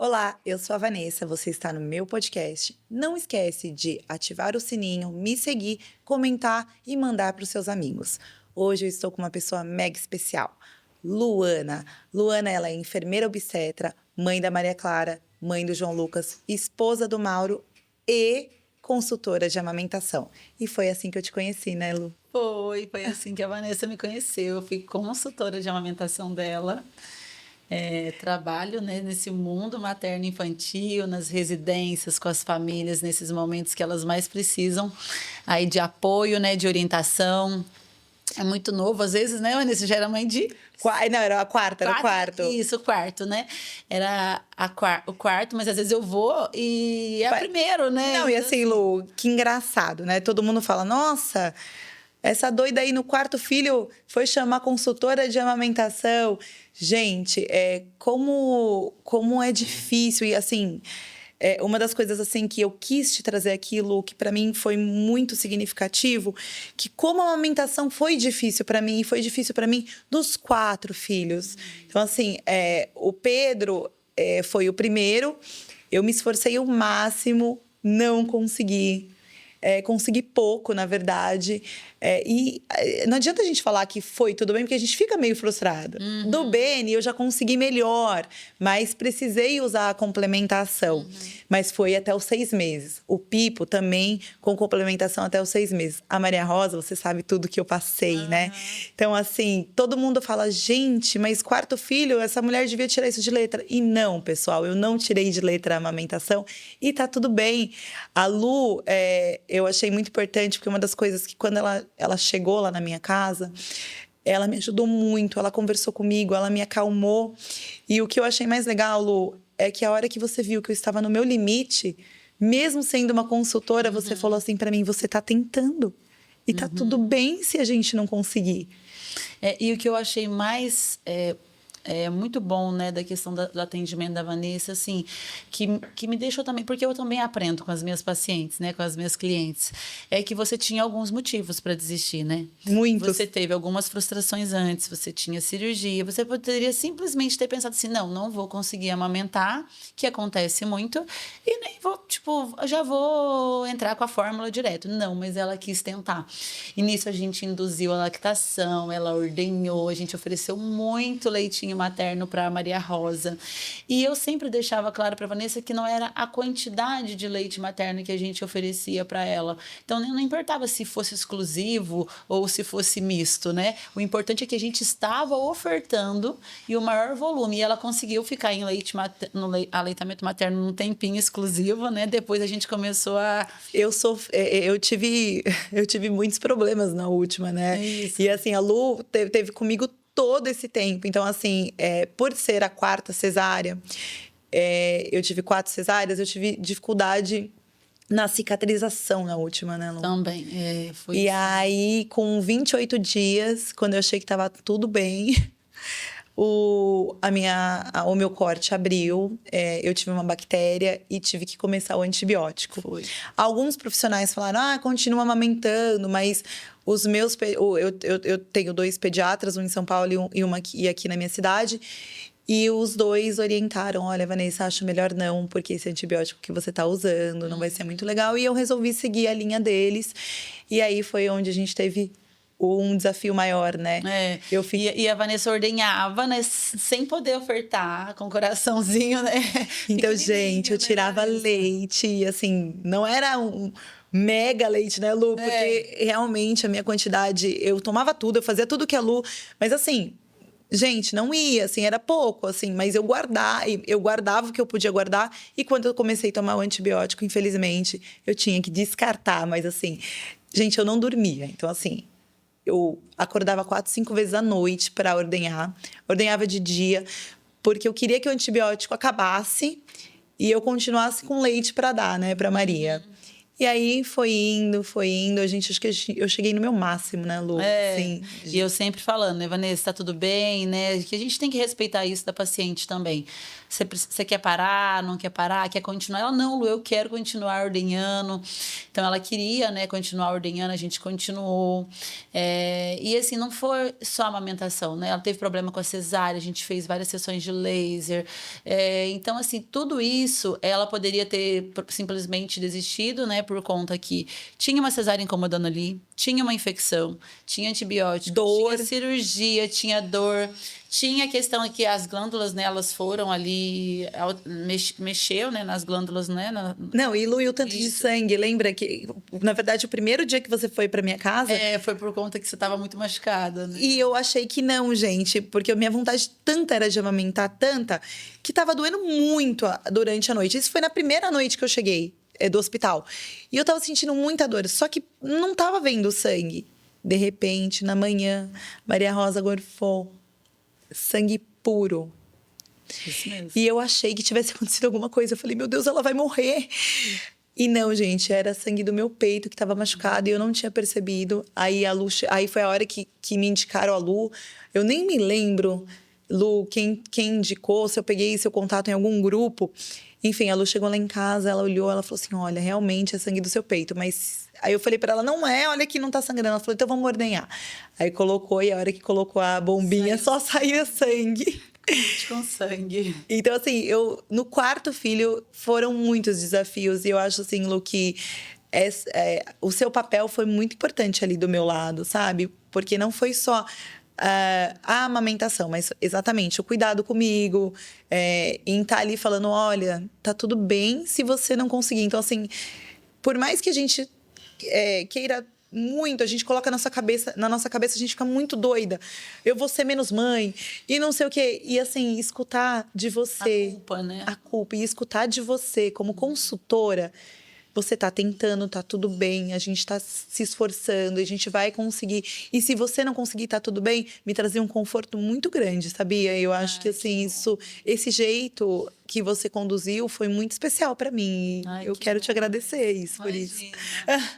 Olá, eu sou a Vanessa, você está no meu podcast. Não esquece de ativar o sininho, me seguir, comentar e mandar para os seus amigos. Hoje eu estou com uma pessoa mega especial, Luana. Luana, ela é enfermeira obstetra, mãe da Maria Clara, mãe do João Lucas, esposa do Mauro e consultora de amamentação. E foi assim que eu te conheci, né, Lu? Foi assim que a Vanessa me conheceu. Eu fui consultora de amamentação dela. Trabalho, né, nesse mundo materno-infantil, nas residências, com as famílias, nesses momentos que elas mais precisam aí de apoio, né, de orientação. É muito novo, às vezes, né, Vanessa? Já era mãe de Não, era a quarta, era o quarto. Isso, o quarto, né? Era o quarto, mas às vezes eu vou e é o primeiro, né? Não, e Então, assim, Lu, que engraçado, né? Todo mundo fala, nossa, essa doida aí no quarto filho foi chamar consultora de amamentação. Gente, como é difícil. E assim, uma das coisas assim que eu quis te trazer aquilo, que para mim foi muito significativo, que como a amamentação foi difícil para mim, e foi difícil para mim dos 4 filhos. Então, assim, o Pedro foi o primeiro, eu me esforcei o máximo, não consegui. Consegui pouco, na verdade. Não adianta a gente falar que foi tudo bem, porque a gente fica meio frustrada. Do Beni, eu já consegui melhor, mas precisei usar a complementação. Mas foi até os 6 meses. O Pipo também com complementação até os 6 meses. A Maria Rosa, você sabe tudo que eu passei, né? Então, assim, todo mundo fala, gente, mas quarto filho, essa mulher devia tirar isso de letra. E não, pessoal, eu não tirei de letra a amamentação e tá tudo bem. A Lu, eu achei muito importante, porque uma das coisas que quando ela chegou lá na minha casa, ela me ajudou muito, ela conversou comigo, ela me acalmou. E o que eu achei mais legal, Lu, é que a hora que você viu que eu estava no meu limite, mesmo sendo uma consultora, você falou assim para mim, você tá tentando. E tá tudo bem se a gente não conseguir. E o que eu achei mais muito bom, né, da questão do atendimento da Vanessa, assim, que me deixou também, porque eu também aprendo com as minhas pacientes, né, com as minhas clientes, é que você tinha alguns motivos para desistir, né? Muitos. Você teve algumas frustrações antes, você tinha cirurgia, você poderia simplesmente ter pensado assim, não vou conseguir amamentar, que acontece muito, e nem vou, tipo, já vou entrar com a fórmula direto. Não, mas ela quis tentar. E nisso a gente induziu a lactação, ela ordenhou, a gente ofereceu muito leitinho materno para Maria Rosa. E eu sempre deixava claro para Vanessa que não era a quantidade de leite materno que a gente oferecia para ela. Então não importava se fosse exclusivo ou se fosse misto, né? O importante é que a gente estava ofertando e o maior volume. E ela conseguiu ficar em aleitamento materno num tempinho exclusivo, né? Depois a gente começou a... Eu tive muitos problemas na última, né? Isso. E assim, a Lu teve comigo todo esse tempo. Então, assim, por ser a 4ª cesárea, eu tive 4 cesáreas, eu tive dificuldade na cicatrização na última, né, Lu? Também, foi E isso. aí, com 28 dias, quando eu achei que tava tudo bem, o meu corte abriu, eu tive uma bactéria e tive que começar o antibiótico. Foi. Alguns profissionais falaram, continua amamentando, mas os meus... Eu tenho 2 pediatras, um em São Paulo e uma aqui na minha cidade, e os 2 orientaram, olha, Vanessa, acho melhor não, porque esse antibiótico que você tá usando não vai ser muito legal. E eu resolvi seguir a linha deles. E aí foi onde a gente teve um desafio maior, né? E a Vanessa ordenhava, né? Sem poder ofertar, com coraçãozinho, né? Então, gente, eu tirava leite, e assim, não era um mega leite, né, Lu? Porque realmente a minha quantidade, eu tomava tudo, eu fazia tudo que a Lu, mas assim, gente, não ia, assim, era pouco, assim, mas eu guardava o que eu podia guardar, e quando eu comecei a tomar o antibiótico, infelizmente, eu tinha que descartar, mas assim, gente, eu não dormia, então assim, eu acordava 4, 5 vezes à noite para ordenhar. Ordenhava de dia, porque eu queria que o antibiótico acabasse e eu continuasse com leite para dar, né, para Maria. E aí foi indo, foi indo. Acho que eu cheguei no meu máximo, né, Lu? Sim. E eu sempre falando, né, Vanessa, tá tudo bem, né? Que a gente tem que respeitar isso da paciente também. Você quer parar, não quer parar, quer continuar? Ela, não, Lu, eu quero continuar ordenhando. Então, ela queria, né, continuar ordenhando, a gente continuou. E assim, não foi só a amamentação, né? Ela teve problema com a cesárea, a gente fez várias sessões de laser. Então, assim, tudo isso, ela poderia ter simplesmente desistido, né, por conta que tinha uma cesárea incomodando ali, tinha uma infecção, tinha antibiótico, Dor. tinha cirurgia, tinha dor, tinha a questão que as glândulas, né, elas foram ali, mexeu, né, nas glândulas, né? Não, e Lu, e o tanto de sangue, lembra que, na verdade, o primeiro dia que você foi pra minha casa... foi por conta que você estava muito machucada, né? E eu achei que não, gente, porque a minha vontade tanta era de amamentar, tanta, que tava doendo muito durante a noite. Isso foi na primeira noite que eu cheguei do hospital. E eu tava sentindo muita dor, só que não tava vendo sangue. De repente, na manhã, Maria Rosa gorfou. Sangue puro. Isso mesmo. E eu achei que tivesse acontecido alguma coisa. Eu falei, meu Deus, ela vai morrer. E não, gente, era sangue do meu peito que estava machucado e eu não tinha percebido. Aí aí foi a hora que me indicaram a Lu. Eu nem me lembro, Lu, quem indicou, se eu peguei seu contato em algum grupo. Enfim, a Lu chegou lá em casa, ela olhou, ela falou assim: olha, realmente é sangue do seu peito, mas. Aí eu falei pra ela: não é, olha que não tá sangrando. Ela falou: então vamos ordenhar. Aí colocou, e a hora que colocou a bombinha, só saía sangue. Com sangue. Então, assim, no quarto filho foram muitos desafios. E eu acho, assim, Lu, que o seu papel foi muito importante ali do meu lado, sabe? Porque não foi só a amamentação, mas exatamente o cuidado comigo, em estar ali falando: olha, tá tudo bem se você não conseguir. Então, assim, por mais que a gente queira muito, a gente coloca na nossa cabeça, a gente fica muito doida. Eu vou ser menos mãe, e não sei o quê. E assim, escutar de você. A culpa, né? A culpa. E escutar de você, como consultora, você tá tentando, tá tudo bem, a gente tá se esforçando, a gente vai conseguir. E se você não conseguir, tá tudo bem, me trazia um conforto muito grande, sabia? Eu acho que assim, esse jeito que você conduziu foi muito especial para mim. Eu quero te agradecer por isso.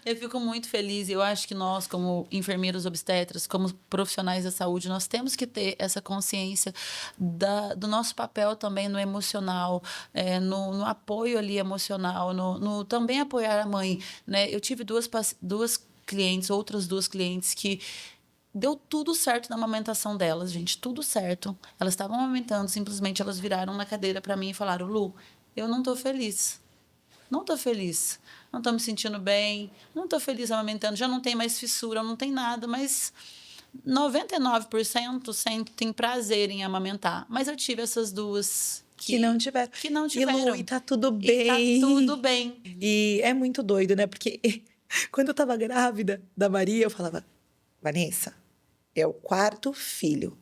Eu fico muito feliz. Eu acho que nós, como enfermeiros obstetras, como profissionais da saúde, nós temos que ter essa consciência do nosso papel também no emocional, no apoio ali emocional, no também apoiar a mãe, né? Eu tive outras duas clientes que deu tudo certo na amamentação delas, gente, tudo certo. Elas estavam amamentando, simplesmente elas viraram na cadeira para mim e falaram: Lu, eu não tô feliz. Não tô feliz. Não tô me sentindo bem. Não tô feliz amamentando. Já não tem mais fissura, não tem nada, mas 99% sentem prazer em amamentar. Mas eu tive essas duas que não tiveram. Que não tiveram. E Lu, e tá tudo bem. E tá tudo bem. E é muito doido, né? Porque quando eu tava grávida da Maria, eu falava: Vanessa, é o quarto filho.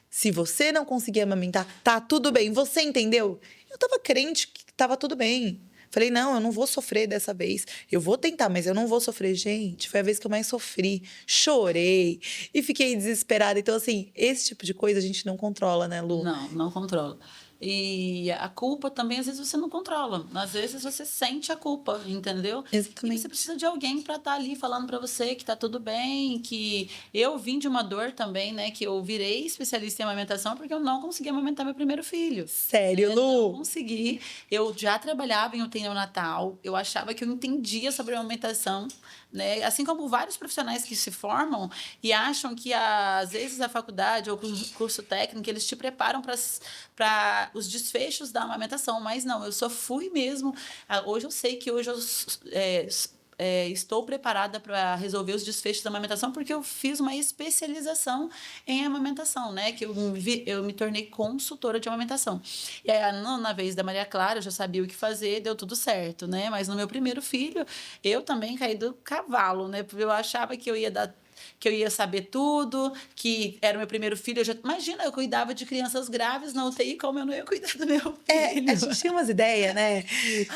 Se você não conseguir amamentar, tá tudo bem. Você entendeu? Eu tava crente que tava tudo bem. Falei: não, eu não vou sofrer dessa vez. Eu vou tentar, mas eu não vou sofrer. Gente, foi a vez que eu mais sofri. Chorei e fiquei desesperada. Então, assim, esse tipo de coisa a gente não controla, né, Lu? Não controla. E a culpa também, às vezes, você não controla. Às vezes, você sente a culpa, entendeu? Exatamente. E você precisa de alguém para estar ali falando para você que tá tudo bem, que eu vim de uma dor também, né? Que eu virei especialista em amamentação porque eu não consegui amamentar meu primeiro filho. Sério, Lu? Não consegui. Eu já trabalhava em UTI neonatal, eu achava que eu entendia sobre a amamentação, né? Assim como vários profissionais que se formam e acham que, às vezes, a faculdade ou o curso técnico, eles te preparam para os desfechos da amamentação, mas não, eu só fui mesmo. Hoje eu sei que hoje eu estou preparada para resolver os desfechos da amamentação porque eu fiz uma especialização em amamentação, né? Que eu me tornei consultora de amamentação. E aí, na vez da Maria Clara, eu já sabia o que fazer, deu tudo certo, né? Mas no meu primeiro filho, eu também caí do cavalo, né? Porque eu achava que eu ia saber tudo, que era o meu primeiro filho. Imagina, eu cuidava de crianças graves na UTI, como eu não ia cuidar do meu filho. A gente tinha umas ideias, né?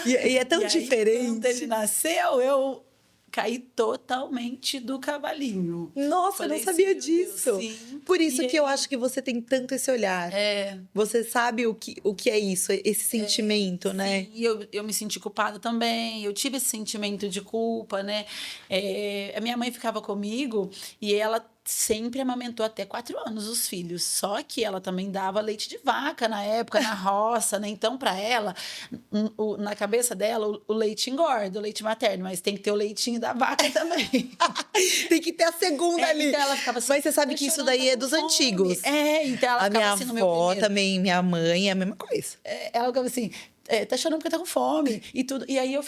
E é tão diferente. Quando ele nasceu, eu caí totalmente do cavalinho. Nossa, eu não sabia disso. Sim. Por isso que eu acho que você tem tanto esse olhar. Você sabe o que é isso, esse sentimento, né? Sim, e eu me senti culpada também. Eu tive esse sentimento de culpa, né? A minha mãe ficava comigo e ela sempre amamentou até 4 anos os filhos. Só que ela também dava leite de vaca na época, na roça, né? Então, para ela, na cabeça dela, o leite engorda, o leite materno, mas tem que ter o leitinho da vaca também. Tem que ter a segunda ali. Então ela ficava assim, mas você sabe que isso daí é dos antigos. Então ela a ficava minha assim no meu avó primeiro. também, minha mãe, é a mesma coisa. Ela ficava assim, tá chorando porque tá com fome e tudo. E aí eu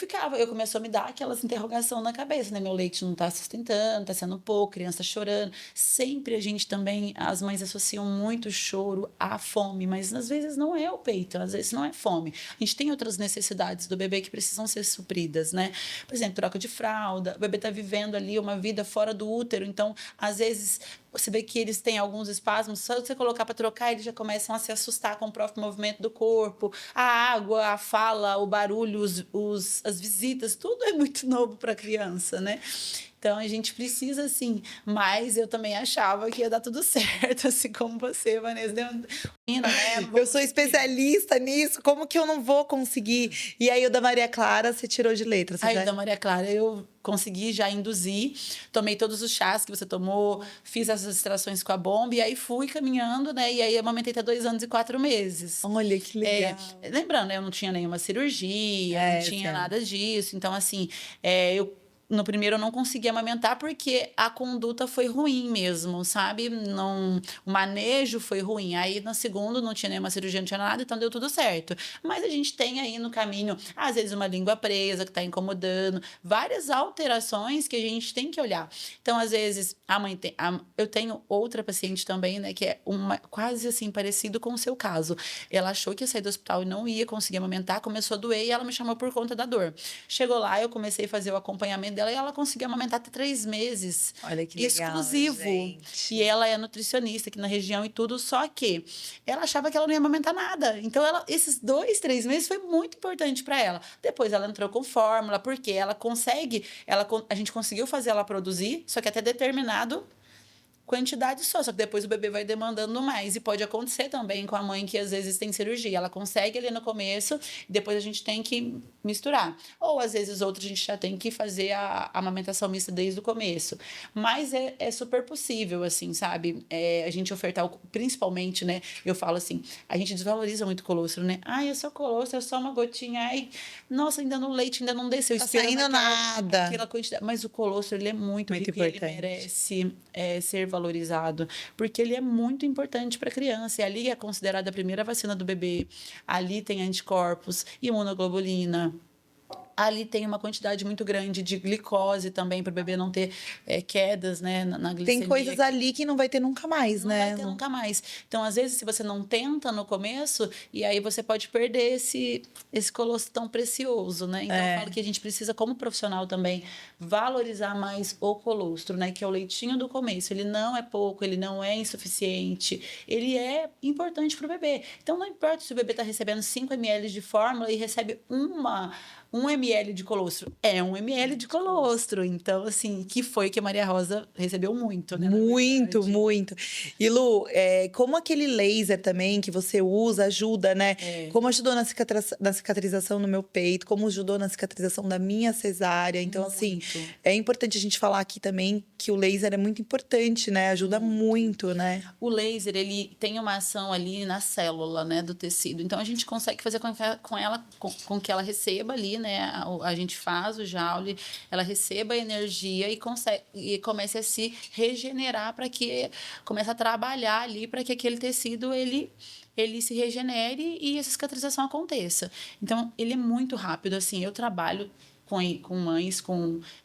começou a me dar aquelas interrogações na cabeça, né? Meu leite não tá sustentando, tá sendo pouco, criança tá chorando. Sempre a gente também, as mães associam muito choro à fome, mas às vezes não é o peito, às vezes não é fome. A gente tem outras necessidades do bebê que precisam ser supridas, né? Por exemplo, troca de fralda, o bebê tá vivendo ali uma vida fora do útero, então, às vezes, você vê que eles têm alguns espasmos, só você colocar para trocar, eles já começam a se assustar com o próprio movimento do corpo. A água, a fala, o barulho, as visitas, tudo é muito novo para a criança, né? Então, a gente precisa, assim, mas eu também achava que ia dar tudo certo, assim como você, Vanessa. Né? Eu sou especialista nisso, como que eu não vou conseguir? E aí, o da Maria Clara, você tirou de letra? Aí, o da Maria Clara, eu consegui já induzir, tomei todos os chás que você tomou, fiz as extrações com a bomba, e aí fui caminhando, né? E aí, amamentei até 2 anos e 4 meses. Olha, que legal. Lembrando, eu não tinha nenhuma cirurgia, não tinha nada disso. Então, assim, no primeiro eu não consegui amamentar porque a conduta foi ruim mesmo, sabe? Não, o manejo foi ruim. Aí no segundo não tinha nenhuma cirurgia, não tinha nada, então deu tudo certo. Mas a gente tem aí no caminho, às vezes, uma língua presa que está incomodando, várias alterações que a gente tem que olhar. Então, às vezes, eu tenho outra paciente também, né, que é quase assim, parecido com o seu caso. Ela achou que ia sair do hospital e não ia conseguir amamentar, começou a doer e ela me chamou por conta da dor. Chegou lá, eu comecei a fazer o acompanhamento dela e ela conseguiu amamentar até 3 meses. Olha que legal, exclusivo. gente. E ela é nutricionista aqui na região e tudo, só que ela achava que ela não ia amamentar nada. Então, esses 2, 3 meses foi muito importante para ela. Depois ela entrou com fórmula, porque a gente conseguiu fazer ela produzir, só que até determinado quantidade só que depois o bebê vai demandando mais. E pode acontecer também com a mãe que às vezes tem cirurgia. Ela consegue ali no começo, depois a gente tem que misturar. Ou às vezes outros a gente já tem que fazer a amamentação mista desde o começo. Mas é super possível, assim, sabe? A gente ofertar, principalmente, né? Eu falo assim, a gente desvaloriza muito o colostro, né? Ai, é só colostro, é só uma gotinha. Ai, nossa, ainda no leite, ainda não desceu. Tá saindo nada. Aquela quantidade. Mas o colostro, ele é muito rico, importante. Ele merece ser valorizado, porque ele é muito importante para a criança. E ali é considerada a primeira vacina do bebê. Ali tem anticorpos, imunoglobulina. Ali tem uma quantidade muito grande de glicose também, para o bebê não ter quedas, né, na glicemia. Tem coisas ali que não vai ter nunca mais, não né? Não vai ter nunca mais. Então, às vezes, se você não tenta no começo, e aí você pode perder esse colostro tão precioso, né? Então, eu falo que a gente precisa, como profissional também, valorizar mais o colostro, né? Que é o leitinho do começo. Ele não é pouco, ele não é insuficiente, ele é importante para o bebê. Então, não importa se o bebê está recebendo 5 ml de fórmula e recebe 1 ml de colostro. É 1 ml de colostro. Então, assim, que foi que a Maria Rosa recebeu muito, né? Muito, muito. E, Lu, como aquele laser também que você usa ajuda, né? Como ajudou na cicatrização no meu peito, como ajudou na cicatrização da minha cesárea. Então, muito. assim, é importante a gente falar aqui também que o laser é muito importante, né? Ajuda muito, né? O laser, ele tem uma ação ali na célula, né, do tecido. Então, a gente consegue fazer com que ela receba ali, né? A gente faz o Joule, ela receba a energia e comece a se regenerar para que comece a trabalhar ali para que aquele tecido ele se regenere e essa cicatrização aconteça. Então, ele é muito rápido, assim. Eu trabalho com mães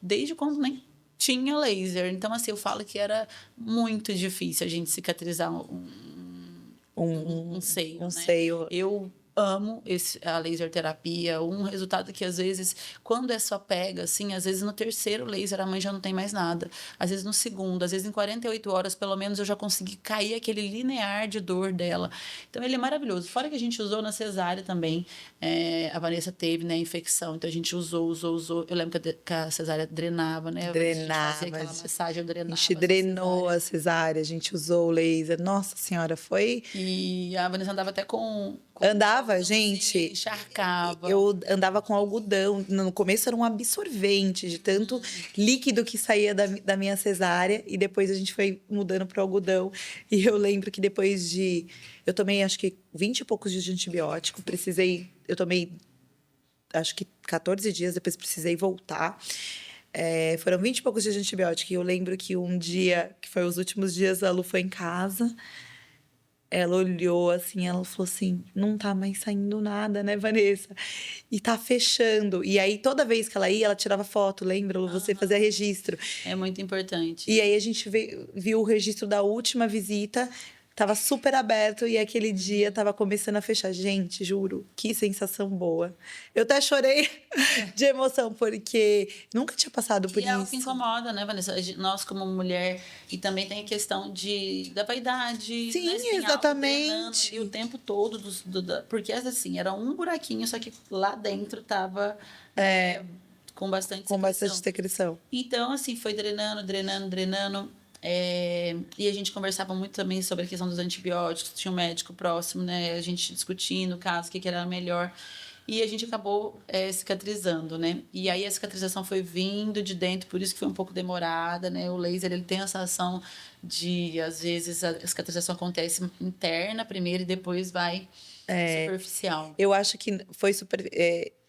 desde quando nem tinha laser. Então, assim, eu falo que era muito difícil a gente cicatrizar um seio, né? seio. Eu amo a laser terapia. Um resultado que, às vezes, quando é só pega, assim, às vezes no terceiro laser a mãe já não tem mais nada. Às vezes no segundo, às vezes em 48 horas, pelo menos, eu já consegui cair aquele linear de dor dela. Então, ele é maravilhoso. Fora que a gente usou na cesárea também. A Vanessa teve, né, infecção. Então, a gente usou. Eu lembro que a cesárea drenava, né? A gente fazia aquela massagem, drenava. A gente drenou a cesárea, a gente usou o laser. Nossa Senhora, foi... E a Vanessa andava até com Andava, gente. Encharcava. Eu andava com algodão. No começo era um absorvente de tanto líquido que saía da minha cesárea. E depois a gente foi mudando para o algodão. E eu lembro que depois de... Eu tomei, acho que, 20 e poucos dias de antibiótico. Eu tomei, acho que 14 dias, depois precisei voltar. Foram 20 e poucos dias de antibiótico. E eu lembro que um dia, que foi os últimos dias, a Lu foi em casa... Ela olhou assim, ela falou assim: não tá mais saindo nada, né, Vanessa? E tá fechando. E aí, toda vez que ela ia, ela tirava foto, lembra? Você fazia registro. É muito importante. E aí, a gente viu o registro da última visita, tava super aberto e aquele dia tava começando a fechar. Gente, juro, que sensação boa. Eu até chorei de emoção, porque nunca tinha passado por E isso. é o que incomoda, né, Vanessa? Nós, como mulher, e também tem a questão da vaidade. Sim, né? Você tem algo exatamente. drenando ali o tempo todo. Porque, assim, era um buraquinho, só que lá dentro tava com bastante Com bastante secreção. Então, assim, foi drenando. E a gente conversava muito também sobre a questão dos antibióticos. Tinha um médico próximo, né? A gente discutindo o caso, o que era melhor. E a gente acabou cicatrizando, né? E aí a cicatrização foi vindo de dentro, por isso que foi um pouco demorada, né? O laser, ele tem essa ação de, às vezes, a cicatrização acontece interna primeiro e depois vai superficial. Eu acho que foi super...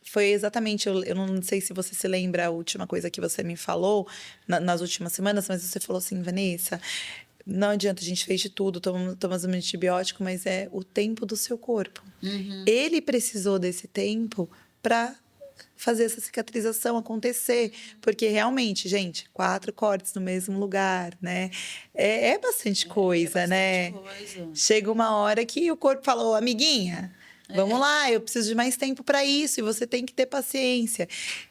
foi exatamente, eu não sei se você se lembra a última coisa que você me falou nas últimas semanas, mas você falou assim: Vanessa, não adianta, a gente fez de tudo, tomamos um antibiótico, mas é o tempo do seu corpo. Ele precisou desse tempo para fazer essa cicatrização acontecer, porque realmente, gente, 4 cortes no mesmo lugar, né? É bastante coisa, né? Chega uma hora que o corpo falou: amiguinha, vamos lá, eu preciso de mais tempo para isso e você tem que ter paciência.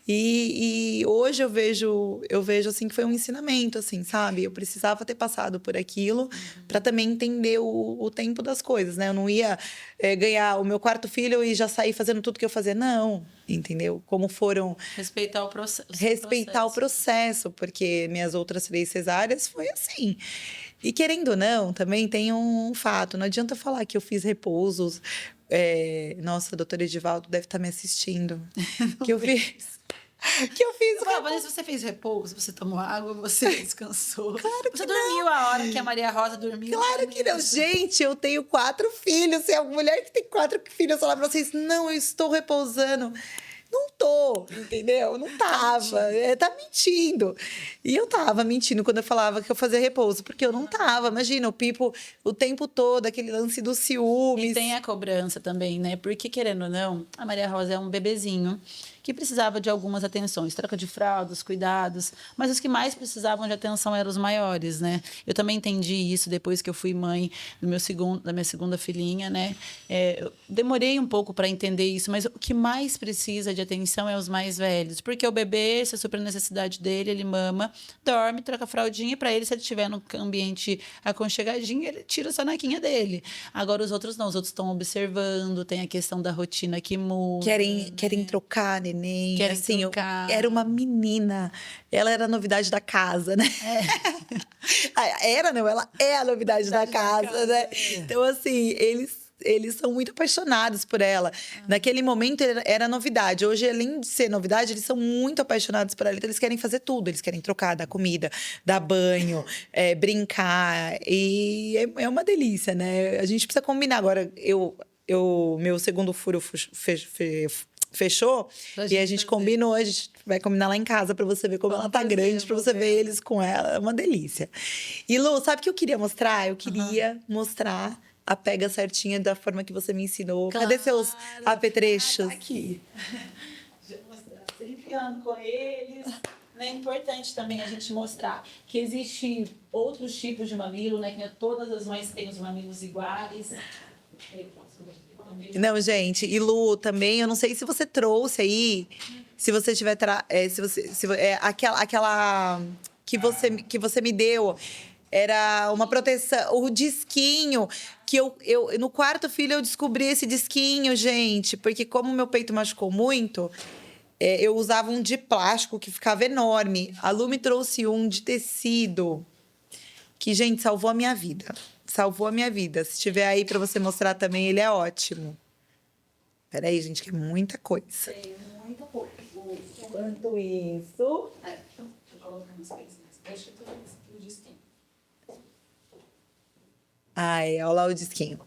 E hoje eu vejo assim que foi um ensinamento, assim, sabe? Eu precisava ter passado por aquilo para também entender o tempo das coisas, né? Eu não ia ganhar o meu 4º filho e já sair fazendo tudo que eu fazia, não, entendeu? Como foram... Respeitar o processo. Respeitar o processo, porque minhas outras 3 cesáreas foi assim. E querendo ou não, também tem um fato, não adianta falar que eu fiz repousos. Nossa, a doutora Edivaldo deve estar me assistindo. Que eu fiz. Vanessa, você fez repouso, você tomou água, você descansou. Claro que você dormiu a hora que a Maria Rosa dormiu. Claro que não. Gente, eu tenho 4 filhos. Se é uma mulher que tem 4 filhos, falar pra vocês: não, eu estou repousando. Não tô, entendeu? Não tava. Tá mentindo. E eu tava mentindo quando eu falava que eu fazia repouso, porque eu não tava. Imagina, o Pipo o tempo todo, aquele lance dos ciúmes. E tem a cobrança também, né? Porque, querendo ou não, a Maria Rosa é um bebezinho que precisava de algumas atenções, troca de fraldas, cuidados, mas os que mais precisavam de atenção eram os maiores, né? Eu também entendi isso depois que eu fui mãe da minha segunda filhinha, né? Eu demorei um pouco para entender isso, mas o que mais precisa de atenção é os mais velhos, porque o bebê, se a super necessidade dele, ele mama, dorme, troca a fraldinha, e para ele, se ele estiver num ambiente aconchegadinho, ele tira a sonequinha dele. Agora os outros não, os outros estão observando, tem a questão da rotina que muda. Querem trocar, neném. Querem assim, trocar. Era uma menina. Ela era a novidade da casa, né? Ela é a novidade da casa, né? Então, assim, eles são muito apaixonados por ela. Naquele momento era novidade. Hoje, além de ser novidade, eles são muito apaixonados por ela. Então, eles querem fazer tudo. Eles querem trocar, dar comida, dar banho, brincar. E é uma delícia, né? A gente precisa combinar. Agora, meu segundo furo fechou e a gente combinou, a gente vai combinar lá em casa pra você ver como ela tá grande, pra você ver eles com ela, é uma delícia. E Lu, sabe o que eu queria mostrar? Eu queria mostrar a pega certinha da forma que você me ensinou. Claro. Cadê seus apetrechos? Tá aqui. Deixa eu mostrar. Sempre ando com eles. É importante também a gente mostrar que existem outros tipos de mamilo, né? Que todas as mães têm os mamilos iguais. Não, gente, e Lu, também, eu não sei se você trouxe aí, se você tiver, aquela que você me deu, era uma proteção, o disquinho, que eu no quarto filho eu descobri esse disquinho, gente, porque como meu peito machucou muito, eu usava um de plástico que ficava enorme. A Lu me trouxe um de tecido, que, gente, salvou a minha vida. Salvou a minha vida. Se tiver aí pra você mostrar também, ele é ótimo. Peraí, gente, que é muita coisa. Tem muita coisa. Quanto isso? Deixa eu colocar umas coisinhas. Deixa eu colocar o disquinho. Ai, olha lá o disquinho.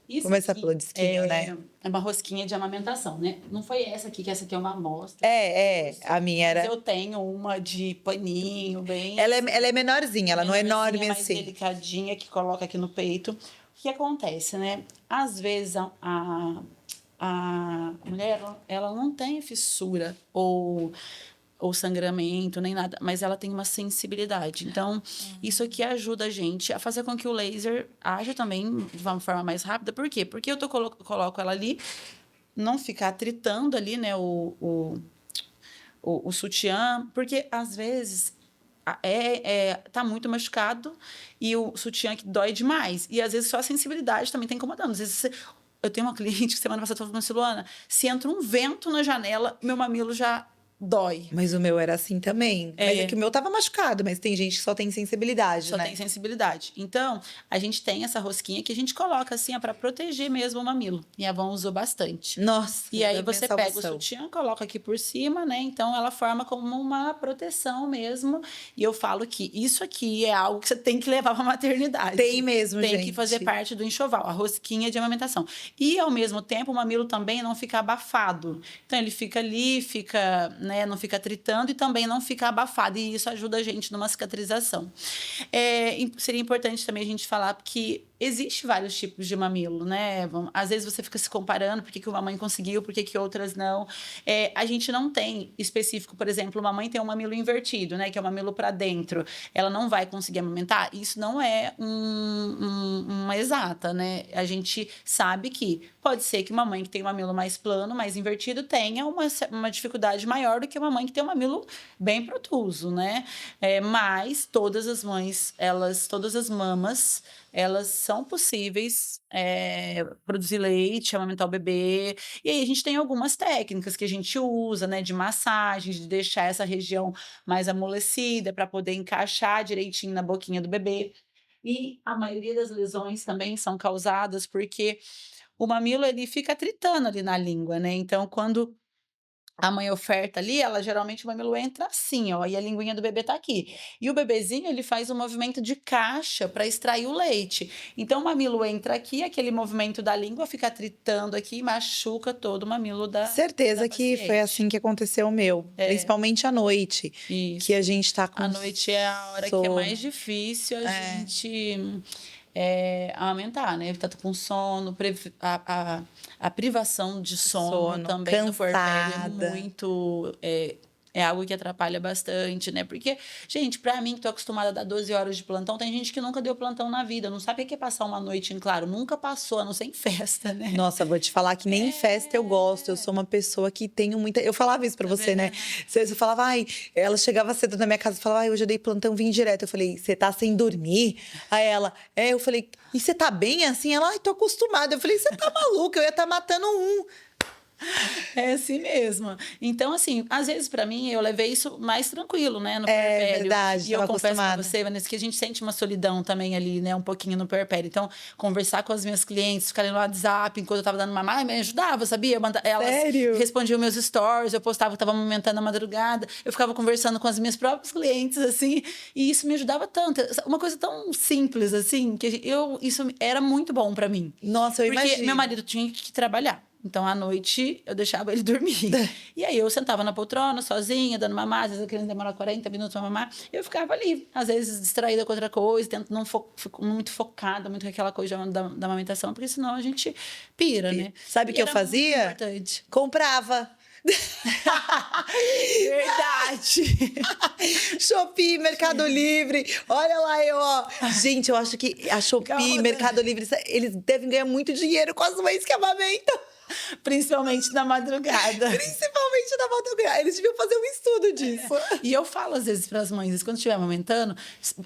Isso Começar aqui pelo disquinho, né? É uma rosquinha de amamentação, né? Não foi essa aqui, que essa aqui é uma amostra. A minha Mas era... eu tenho uma de paninho, bem... Ela é menorzinha, ela não é menorzinha, enorme mais assim. delicadinha, que coloca aqui no peito. O que acontece, né? Às vezes a mulher, ela não tem fissura ou sangramento, nem nada, mas ela tem uma sensibilidade. Então, isso aqui ajuda a gente a fazer com que o laser haja também de uma forma mais rápida. Por quê? Porque eu coloco ela ali, não ficar tritando ali, né, o sutiã, porque às vezes tá muito machucado e o sutiã que dói demais. E às vezes só a sensibilidade também tá incomodando. Às vezes eu tenho uma cliente que semana passada falou assim, Luana, se entra um vento na janela, meu mamilo já dói. Mas o meu era assim também. Mas é que o meu tava machucado, mas tem gente que só tem sensibilidade, Só né? tem sensibilidade. Então, a gente tem essa rosquinha que a gente coloca assim, para proteger mesmo o mamilo. E a Avon usou bastante. Nossa, E aí da minha você pega o salvação. sutiã, coloca aqui por cima, né? Então ela forma como uma proteção mesmo. E eu falo que isso aqui é algo que você tem que levar para maternidade. Tem mesmo, tem gente. que fazer parte do enxoval, a rosquinha de amamentação. E ao mesmo tempo o mamilo também não fica abafado. Então ele fica ali, né, não fica tritando e também não fica abafado. E isso ajuda a gente numa cicatrização. Seria importante também a gente falar que existe vários tipos de mamilo, né? Às vezes você fica se comparando, por que uma mãe conseguiu, por que outras não. A gente não tem específico, por exemplo, uma mãe tem um mamilo invertido, né? Que é o mamilo para dentro. Ela não vai conseguir amamentar. Isso não é uma exata, né? A gente sabe que pode ser que uma mãe que tem um mamilo mais plano, mais invertido, tenha uma dificuldade maior do que uma mãe que tem um mamilo bem protuso, né? Mas todas as mães, todas as mamas, elas são possíveis produzir leite, amamentar o bebê. E aí a gente tem algumas técnicas que a gente usa, né? De massagem, de deixar essa região mais amolecida para poder encaixar direitinho na boquinha do bebê. E a maioria das lesões também são causadas porque o mamilo ele fica tritando ali na língua, né? Então, quando a mãe oferta ali, ela geralmente o mamilo entra assim, ó, e a linguinha do bebê tá aqui. E o bebezinho, ele faz um movimento de caixa para extrair o leite. Então, o mamilo entra aqui, aquele movimento da língua fica tritando aqui e machuca todo o mamilo da Certeza que paciente. foi assim que aconteceu o meu. Principalmente à noite. Isso. Que a gente tá com À noite é a hora que é mais difícil a gente amamentar, né? Tá com sono, a privação de sono também no puerpério é muito... É algo que atrapalha bastante, né? Porque, gente, pra mim, que tô acostumada a dar 12 horas de plantão, tem gente que nunca deu plantão na vida, não sabe o que é passar uma noite em claro, nunca passou, a não ser em festa, né? Nossa, vou te falar que nem em festa eu gosto. Eu sou uma pessoa que tenho muita. Eu falava isso pra você, né? Você falava, ai, ela chegava cedo na minha casa e falava, ai, hoje eu dei plantão, vim direto. Eu falei, você tá sem dormir? Aí ela, eu falei, e você tá bem assim? Ela, ai, tô acostumada. Eu falei, você tá maluca, eu ia estar matando um. É assim mesmo. Então, assim, às vezes pra mim eu levei isso mais tranquilo, né, no puerpério. Verdade, E eu tava confesso pra acostumada. você, Vanessa, que a gente sente uma solidão também ali, né, um pouquinho no puerpério. Então, conversar com as minhas clientes, ficarem no WhatsApp enquanto eu tava dando mamar, me ajudava, sabia? Elas Sério? respondiam meus stories, eu postava que tava amamentando na madrugada, eu ficava conversando com as minhas próprias clientes, assim, e isso me ajudava tanto. Uma coisa tão simples, assim, que isso era muito bom pra mim. Nossa, eu Porque imagino. meu marido tinha que trabalhar. Então, à noite, eu deixava ele dormir. E aí, eu sentava na poltrona, sozinha, dando mamar. Às vezes, a criança demora 40 minutos para mamar. Eu ficava ali, às vezes, distraída com outra coisa, não fico muito focada, muito com aquela coisa da amamentação, porque senão a gente pira, né? Sabe o que eu fazia? Muito importante. Comprava. Verdade. Shopee, Mercado Livre. Olha lá eu, ó. Gente, eu acho que a Shopee, Mercado Livre, eles devem ganhar muito dinheiro com as mães que amamentam. Principalmente na madrugada. Principalmente na madrugada. Eles deviam fazer um estudo disso. E eu falo às vezes para as mães, quando estiver amamentando,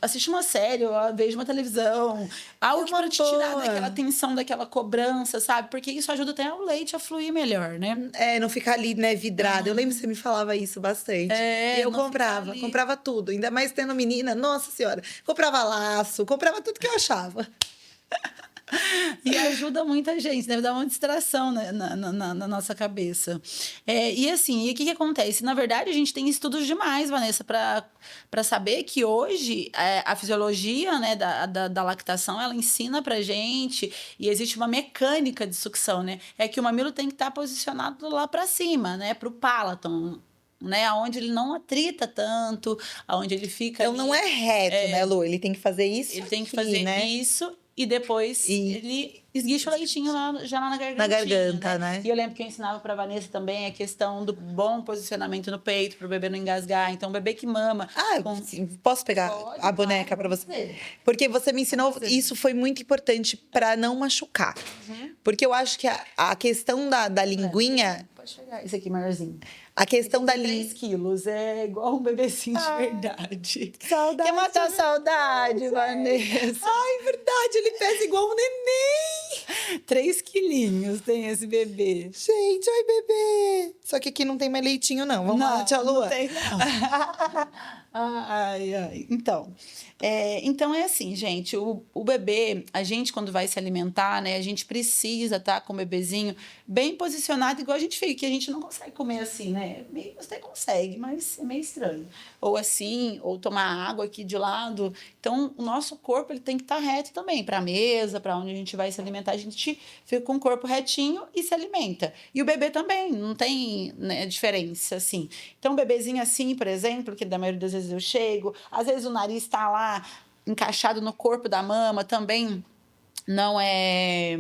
assiste uma série, ou veja uma televisão, algo uma para te tirar boa. daquela tensão, daquela cobrança, sabe? Porque isso ajuda até o leite a fluir melhor, né? É, não ficar ali, né, vidrada. Eu lembro que você me falava isso bastante. É, e eu não comprava, ficar ali. comprava tudo. Ainda mais tendo menina, nossa senhora. Comprava laço, comprava tudo que eu achava. E ajuda muita gente, né? Dá uma distração na nossa cabeça. E assim, e o que acontece? Na verdade, a gente tem estudos demais, Vanessa, para saber que hoje a fisiologia, né, da lactação, ela ensina pra gente, e existe uma mecânica de sucção, né? É que o mamilo tem que estar posicionado lá para cima, né? Pro pálato, né, aonde ele não atrita tanto, aonde ele fica Então ali, não é reto, né, Lu? Ele tem que fazer isso ele tem que aqui, fazer né? isso e depois ele esguicha o leitinho já lá na garganta. Na garganta, né? E eu lembro que eu ensinava para Vanessa também a questão do bom posicionamento no peito para o bebê não engasgar. Então, o bebê que mama. Posso pegar Pode, a boneca claro, para você? pode. Porque você me ensinou, isso foi muito importante para não machucar. Porque eu acho que a questão da linguinha, Pode pegar esse aqui, maiorzinho. a questão da 3 linguinha. quilos, é igual um bebecinho de verdade. Saudade. Quer matar a saudade, Vanessa? Ai, verdade, ele pesa igual um neném. 3 quilinhos tem esse bebê. Gente, ai, bebê. Só que aqui não tem mais leitinho, não. Vamos lá, tia Lua. Não tem, não. Ai, ai. Então é assim, gente, o bebê, a gente quando vai se alimentar, né, a gente precisa estar com o bebezinho bem posicionado, igual a gente fica, que a gente não consegue comer assim, né? Você consegue, mas é meio estranho. Ou assim, ou tomar água aqui de lado. Então, o nosso corpo ele tem que estar reto também, para a mesa, para onde a gente vai se alimentar, a gente fica com o corpo retinho e se alimenta. E o bebê também, não tem, né, diferença, assim. Então, um bebezinho assim, por exemplo, que da maioria das vezes eu chego, às vezes o nariz está lá encaixado no corpo da mama, também não é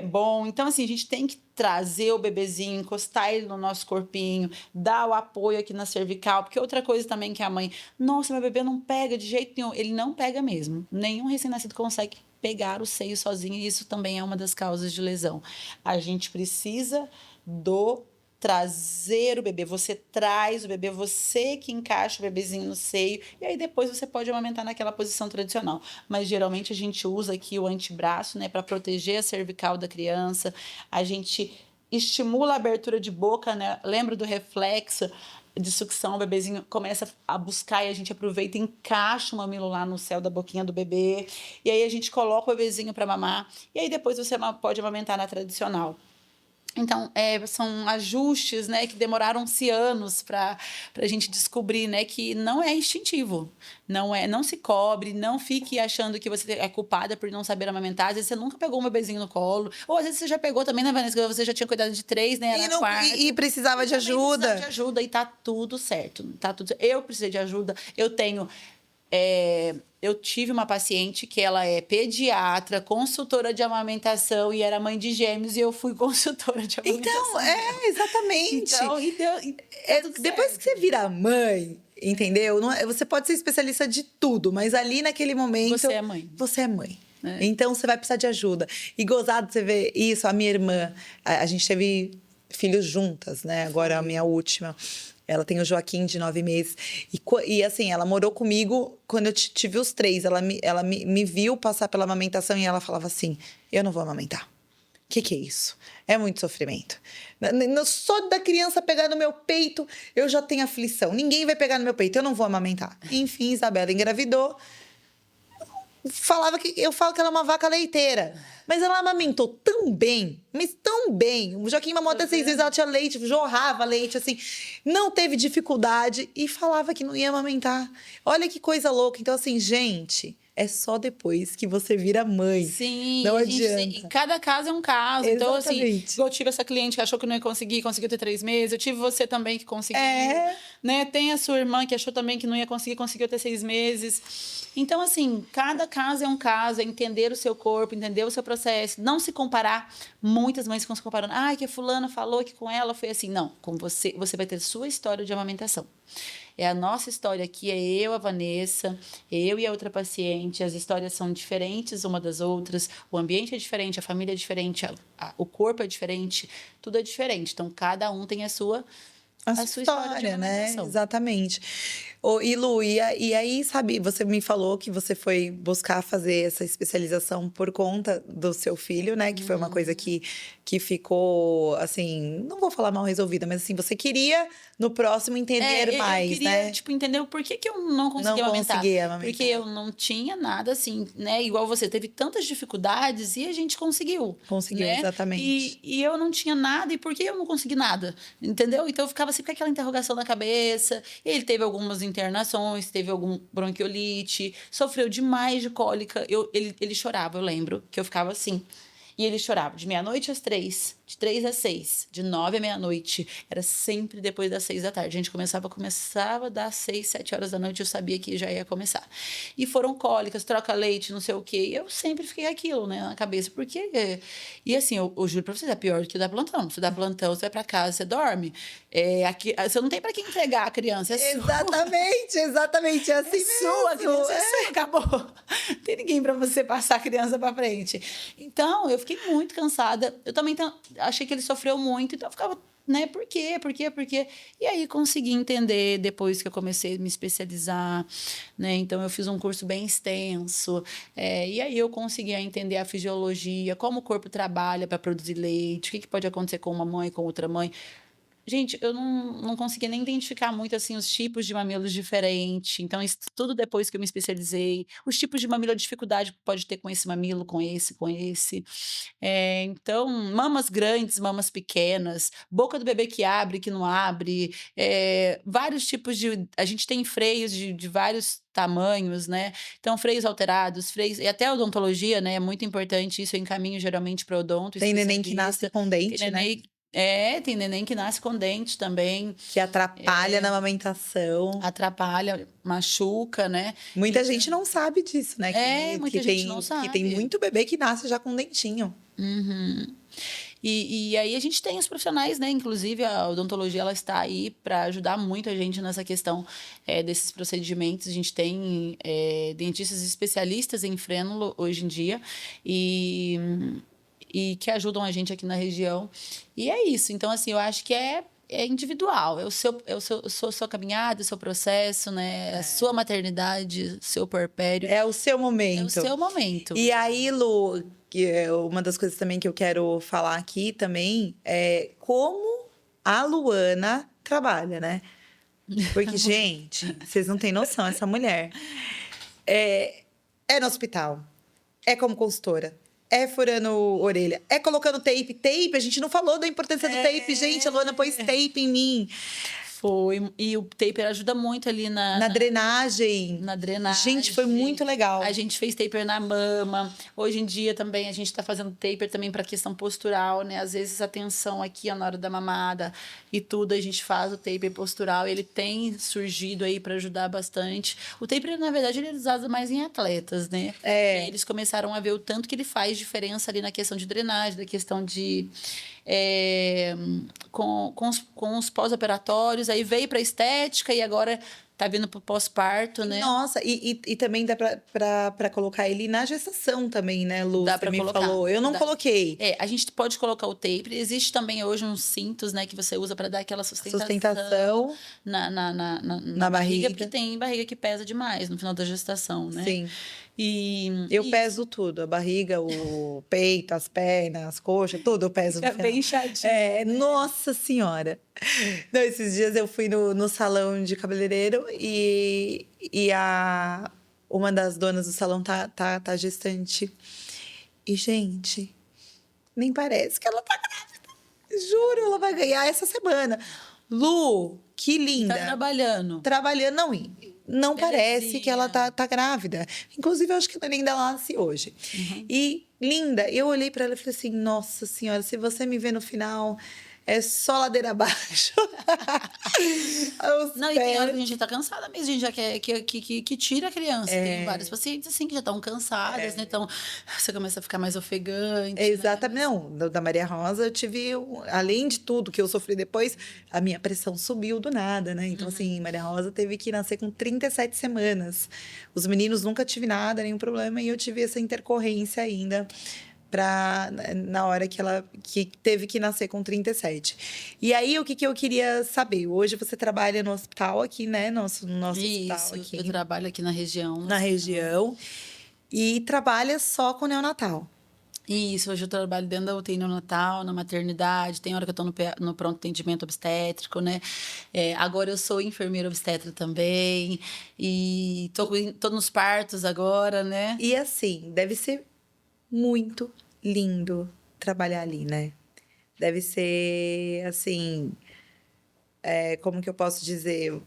bom. Então, assim, a gente tem que trazer o bebezinho, encostar ele no nosso corpinho, dar o apoio aqui na cervical, porque outra coisa também que a mãe, nossa, meu bebê não pega de jeito nenhum. Ele não pega mesmo. Nenhum recém-nascido consegue pegar o seio sozinho, e isso também é uma das causas de lesão. A gente precisa trazer o bebê, você traz o bebê, você que encaixa o bebezinho no seio, e aí depois você pode amamentar naquela posição tradicional. Mas geralmente a gente usa aqui o antebraço, né, para proteger a cervical da criança, a gente estimula a abertura de boca, né, lembra do reflexo de sucção, o bebezinho começa a buscar e a gente aproveita e encaixa o mamilo lá no céu da boquinha do bebê, e aí a gente coloca o bebezinho para mamar, e aí depois você pode amamentar na tradicional. Então, são ajustes, né, que demoraram-se anos para a gente descobrir, né, que não é instintivo. Não se cobre, não fique achando que você é culpada por não saber amamentar. Às vezes você nunca pegou um bebezinho no colo. Ou às vezes você já pegou também, né, Vanessa? Você já tinha cuidado de 3, né? E precisava de ajuda. Precisava de ajuda e tá tudo certo. Eu precisei de ajuda. Eu tive uma paciente que ela é pediatra, consultora de amamentação e era mãe de gêmeos, e eu fui consultora de amamentação. Então, exatamente. Então, depois que você vira mãe, entendeu? Você pode ser especialista de tudo, mas ali naquele momento... Você é mãe. Você é mãe. Então, você vai precisar de ajuda. E gozado você ver isso, a minha irmã, a gente teve filhos juntas, né? Agora a minha última... Ela tem o Joaquim, de 9 meses. E assim, ela morou comigo quando eu tive os 3. Ela me viu passar pela amamentação e ela falava assim, eu não vou amamentar. O que é isso? É muito sofrimento. Só da criança pegar no meu peito, eu já tenho aflição. Ninguém vai pegar no meu peito, eu não vou amamentar. Enfim, Isabela engravidou. Eu falo que ela é uma vaca leiteira. Mas ela amamentou tão bem, mas tão bem. O Joaquim mamou até 6 vezes, ela tinha leite, jorrava leite, assim. Não teve dificuldade e falava que não ia amamentar. Olha que coisa louca. Então, assim, gente, é só depois que você vira mãe. Sim, Não a gente adianta. cada caso é um caso. Então, assim, Exatamente. eu tive essa cliente que achou que não ia conseguir, conseguiu ter 3 meses. Eu tive você também que conseguiu, né? Tem a sua irmã que achou também que não ia conseguir, conseguiu ter 6 meses. Então, assim, cada caso é um caso, é entender o seu corpo, entender o seu processo, não se comparar. Muitas mães ficam se comparando. Ai, que a fulana falou que com ela foi assim. Não, com você vai ter sua história de amamentação. É a nossa história aqui, é eu, a Vanessa, eu e a outra paciente. As histórias são diferentes uma das outras, o ambiente é diferente, a família é diferente, o corpo é diferente, tudo é diferente. Então, cada um tem a sua história de né? amamentação. Exatamente. E Lu, e aí, sabe, você me falou que você foi buscar fazer essa especialização por conta do seu filho, né? Que foi uma coisa que ficou, assim, não vou falar mal resolvida, mas assim, você queria no próximo entender mais, eu queria, né? tipo, entender o porquê que eu não conseguia amamentar. Porque eu não tinha nada, assim, né? Igual você, teve tantas dificuldades e a gente conseguiu. Conseguiu, né? exatamente. E eu não tinha nada, e por que eu não consegui nada? Entendeu? Então eu ficava sempre com aquela interrogação na cabeça. Ele teve algumas internações, teve algum bronquiolite, sofreu demais de cólica. Ele chorava, eu lembro, que eu ficava assim. E ele chorava de meia-noite às 3, de 3 às 6, de 9 à meia-noite. Era sempre depois das 6 da tarde. A gente começava das 6, 7 horas da noite, eu sabia que já ia começar. E foram cólicas, troca leite, não sei o quê. E eu sempre fiquei aquilo, né, na cabeça. Porque... E assim, eu juro pra vocês, é pior do que dar plantão. Você dá plantão, você vai pra casa, você dorme. Aqui, você não tem pra quem entregar a criança, é Exatamente, exatamente. É assim mesmo. Sua, a criança é sua, acabou. Não tem ninguém pra você passar a criança pra frente. Então, eu fiquei muito cansada. Eu também achei que ele sofreu muito, então eu ficava, né, por quê? E aí consegui entender depois que eu comecei a me especializar, né? Então eu fiz um curso bem extenso, e aí eu consegui entender a fisiologia, como o corpo trabalha para produzir leite, o que pode acontecer com uma mãe, com outra mãe. Gente, eu não conseguia nem identificar muito, assim, os tipos de mamilos diferentes. Então, isso tudo depois que eu me especializei. Os tipos de mamilo, a dificuldade que pode ter com esse mamilo, com esse. Então, mamas grandes, mamas pequenas, boca do bebê que abre, que não abre. Vários tipos de... A gente tem freios de vários tamanhos, né? Então, freios alterados, freios... E até a odontologia, né? É muito importante isso. Eu encaminho geralmente para odonto. Tem neném que nasce com dente, né? Tem neném que nasce com dente também. Que atrapalha na amamentação. Atrapalha, machuca, né? Muita gente não sabe disso, né? Muita gente não sabe. Que tem muito bebê que nasce já com dentinho. Uhum. E aí a gente tem os profissionais, né? Inclusive a odontologia, ela está aí para ajudar muito a gente nessa questão desses procedimentos. A gente tem dentistas especialistas em frênulo hoje em dia e que ajudam a gente aqui na região. E é isso. Então, assim, eu acho que é individual. É sua caminhada, o seu processo, né? A sua maternidade, seu puerpério. É o seu momento. É o seu momento. E aí, Lu, que é uma das coisas também que eu quero falar aqui também é como a Luana trabalha, né? Porque, gente, vocês não têm noção, essa mulher é no hospital, é como consultora, é furando orelha, é colocando tape. A gente não falou da importância do tape, gente. A Luana pôs tape em mim. Foi. E o taper ajuda muito ali na drenagem. Na drenagem. Gente, foi muito legal. A gente fez taper na mama. Hoje em dia também a gente está fazendo taper também para questão postural, né? Às vezes a tensão aqui na hora da mamada e tudo, a gente faz o taper postural. Ele tem surgido aí para ajudar bastante. O taper, na verdade, ele é usado mais em atletas, né? Eles começaram a ver o tanto que ele faz diferença ali na questão de drenagem, na questão de... com os pós-operatórios, aí veio para estética e agora tá vindo pro pós-parto, né? Nossa, e também dá pra colocar ele na gestação também, né, Lu? Dá Você pra me colocar. falou. Eu não coloquei. A gente pode colocar o taper. Existe também hoje uns cintos, né, que você usa para dar aquela sustentação na barriga, porque tem barriga que pesa demais no final da gestação, né? Sim. Eu peso tudo, a barriga, o peito, as pernas, as coxas, tudo eu peso. Fica bem chatinho. Nossa Senhora! Não, esses dias eu fui no salão de cabeleireiro e uma das donas do salão tá gestante. E, gente, nem parece que ela tá grávida. Juro, ela vai ganhar essa semana. Lu, que linda. Tá trabalhando. Trabalhando, não, não parece que ela Belezinha. tá grávida. Inclusive, eu acho que a neném dela nasce hoje. E, linda, eu olhei pra ela e falei assim, nossa senhora, se você me ver no final, é só ladeira abaixo. Os Não, e tem hora que a pés. gente tá cansada mesmo, a gente já quer que tira a criança. Tem vários pacientes assim que já estão cansadas, né? Então, você começa a ficar mais ofegante, né? Exatamente. Não, da Maria Rosa, eu tive, além de tudo que eu sofri depois, a minha pressão subiu do nada, né? Então, assim, Maria Rosa teve que nascer com 37 semanas. Os meninos nunca tive nada, nenhum problema, e eu tive essa intercorrência ainda na hora que ela que teve que nascer com 37. E aí, o que eu queria saber? Hoje você trabalha no hospital aqui, né? No nosso hospital Isso, eu aqui trabalho aqui na região. na região. E trabalha só com neonatal. Isso, hoje eu trabalho dentro da UTI neonatal, na maternidade, tem hora que eu tô no pronto atendimento obstétrico, né? Agora eu sou enfermeira obstetra também, e tô nos partos agora, né? E assim, deve ser muito lindo trabalhar ali, né? Deve ser assim, como que eu posso dizer?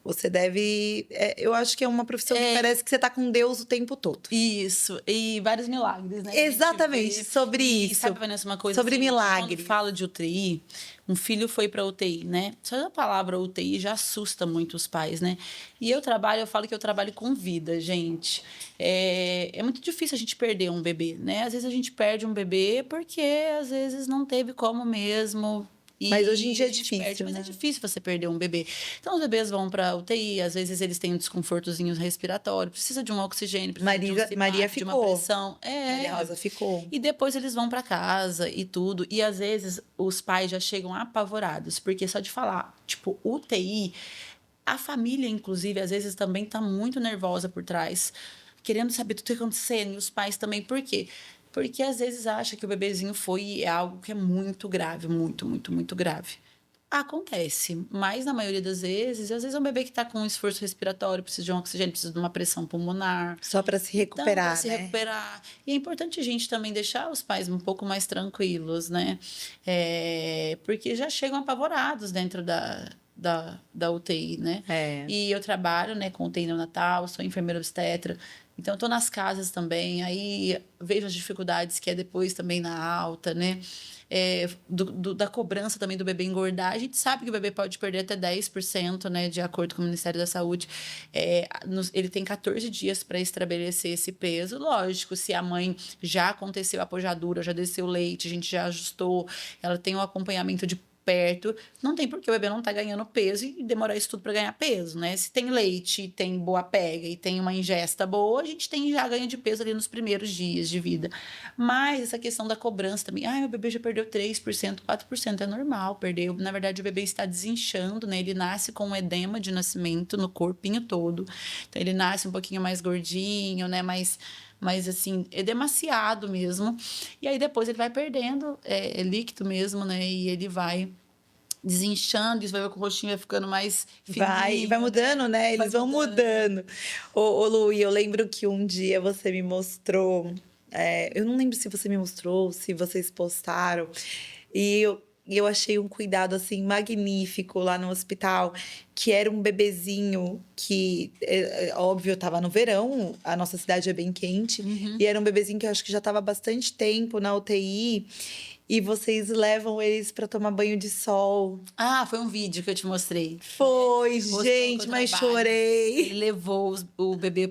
Você deve. Eu acho que é uma profissão que É, parece que você tá com Deus o tempo todo. isso, e vários milagres, né, que a gente Exatamente, vê. sobre E isso. sabe, Vanessa, uma coisa Sobre assim, que quando milagres. falo de UTI, um filho foi para UTI, né? Só a palavra UTI já assusta muito os pais, né? E eu falo que eu trabalho com vida, gente. É muito difícil a gente perder um bebê, né? Às vezes a gente perde um bebê porque às vezes não teve como mesmo. Mas hoje em E dia a é gente perde, difícil, mas é né? difícil você perder um bebê. Então, os bebês vão para UTI, às vezes eles têm um desconfortozinho respiratório, precisa de um oxigênio, precisa de um Maria CPAP, de uma ficou. pressão. Maria Rosa ficou. E depois eles vão para casa e tudo. E às vezes os pais já chegam apavorados, porque só de falar, tipo, UTI, a família, inclusive, às vezes também tá muito nervosa por trás, querendo saber tudo que tá acontecendo, e os pais também. Por quê? Porque às vezes acha que o bebezinho foi e é algo que é muito grave, muito, muito, muito grave. Acontece, mas na maioria das vezes, às vezes é um bebê que está com um esforço respiratório, precisa de um oxigênio, precisa de uma pressão pulmonar. Só para se Então, para recuperar, se né? recuperar. E é importante a gente também deixar os pais um pouco mais tranquilos, né? Porque já chegam apavorados dentro da UTI, né? É. E eu trabalho, né, com UTI neonatal, sou enfermeira obstetra. Então, estou nas casas também, aí vejo as dificuldades que é depois também na alta, né? Da cobrança também do bebê engordar. A gente sabe que o bebê pode perder até 10%, né, de acordo com o Ministério da Saúde. Ele tem 14 dias para estabelecer esse peso. Lógico, se a mãe já aconteceu a pojadura, já desceu o leite, a gente já ajustou, ela tem um acompanhamento de perto, não tem por que o bebê não tá ganhando peso e demorar isso tudo para ganhar peso, né? Se tem leite, tem boa pega e tem uma ingesta boa, a gente tem já ganho de peso ali nos primeiros dias de vida. Mas essa questão da cobrança também, o bebê já perdeu 3%, 4%, é normal perder. Na verdade, o bebê está desinchando, né? Ele nasce com um edema de nascimento no corpinho todo. Então, ele nasce um pouquinho mais gordinho, né? Mas assim, é demasiado mesmo. E aí depois ele vai perdendo líquido mesmo, né? E ele vai desinchando, isso vai ver que o rostinho vai ficando mais fininho. Vai mudando, né? Vai Eles vão mudando. Ô, Lu, e eu lembro que um dia você me mostrou. Eu não lembro se você me mostrou, se vocês postaram. E eu achei um cuidado, assim, magnífico lá no hospital, que era um bebezinho que, óbvio, estava no verão, a nossa cidade é bem quente, e era um bebezinho que eu acho que já estava há bastante tempo na UTI. E vocês levam eles para tomar banho de sol. Foi um vídeo que eu te mostrei. Foi, O hospital que gente, eu mas trabalho, chorei. ele levou o bebê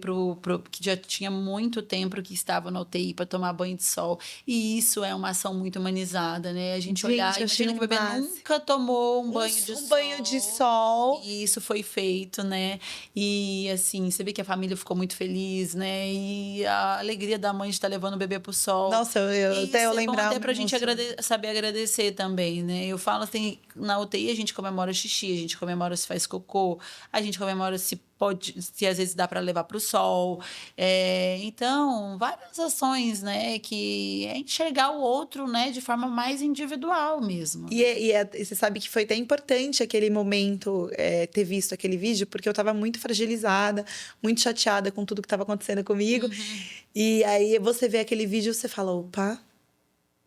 que já tinha muito tempo que estava na UTI para tomar banho de sol. E isso é uma ação muito humanizada, né? A gente olhar, Gente, achei imagina um que o bebê máximo. nunca tomou um banho de Um sol. banho de sol. E isso foi feito, né? E assim, você vê que a família ficou muito feliz, né? E a alegria da mãe de estar levando o bebê pro sol. Nossa, até eu Isso é bom lembrar, até eu me pra gente emociono. saber agradecer também, né? Eu falo assim, na UTI a gente comemora xixi, a gente comemora se faz cocô, a gente comemora se às vezes dá para levar para o sol. Então, várias ações, né? Que é enxergar o outro, né? De forma mais individual mesmo. E você sabe que foi até importante aquele momento, ter visto aquele vídeo, porque eu tava muito fragilizada, muito chateada com tudo que tava acontecendo comigo. E aí você vê aquele vídeo e você fala: opa,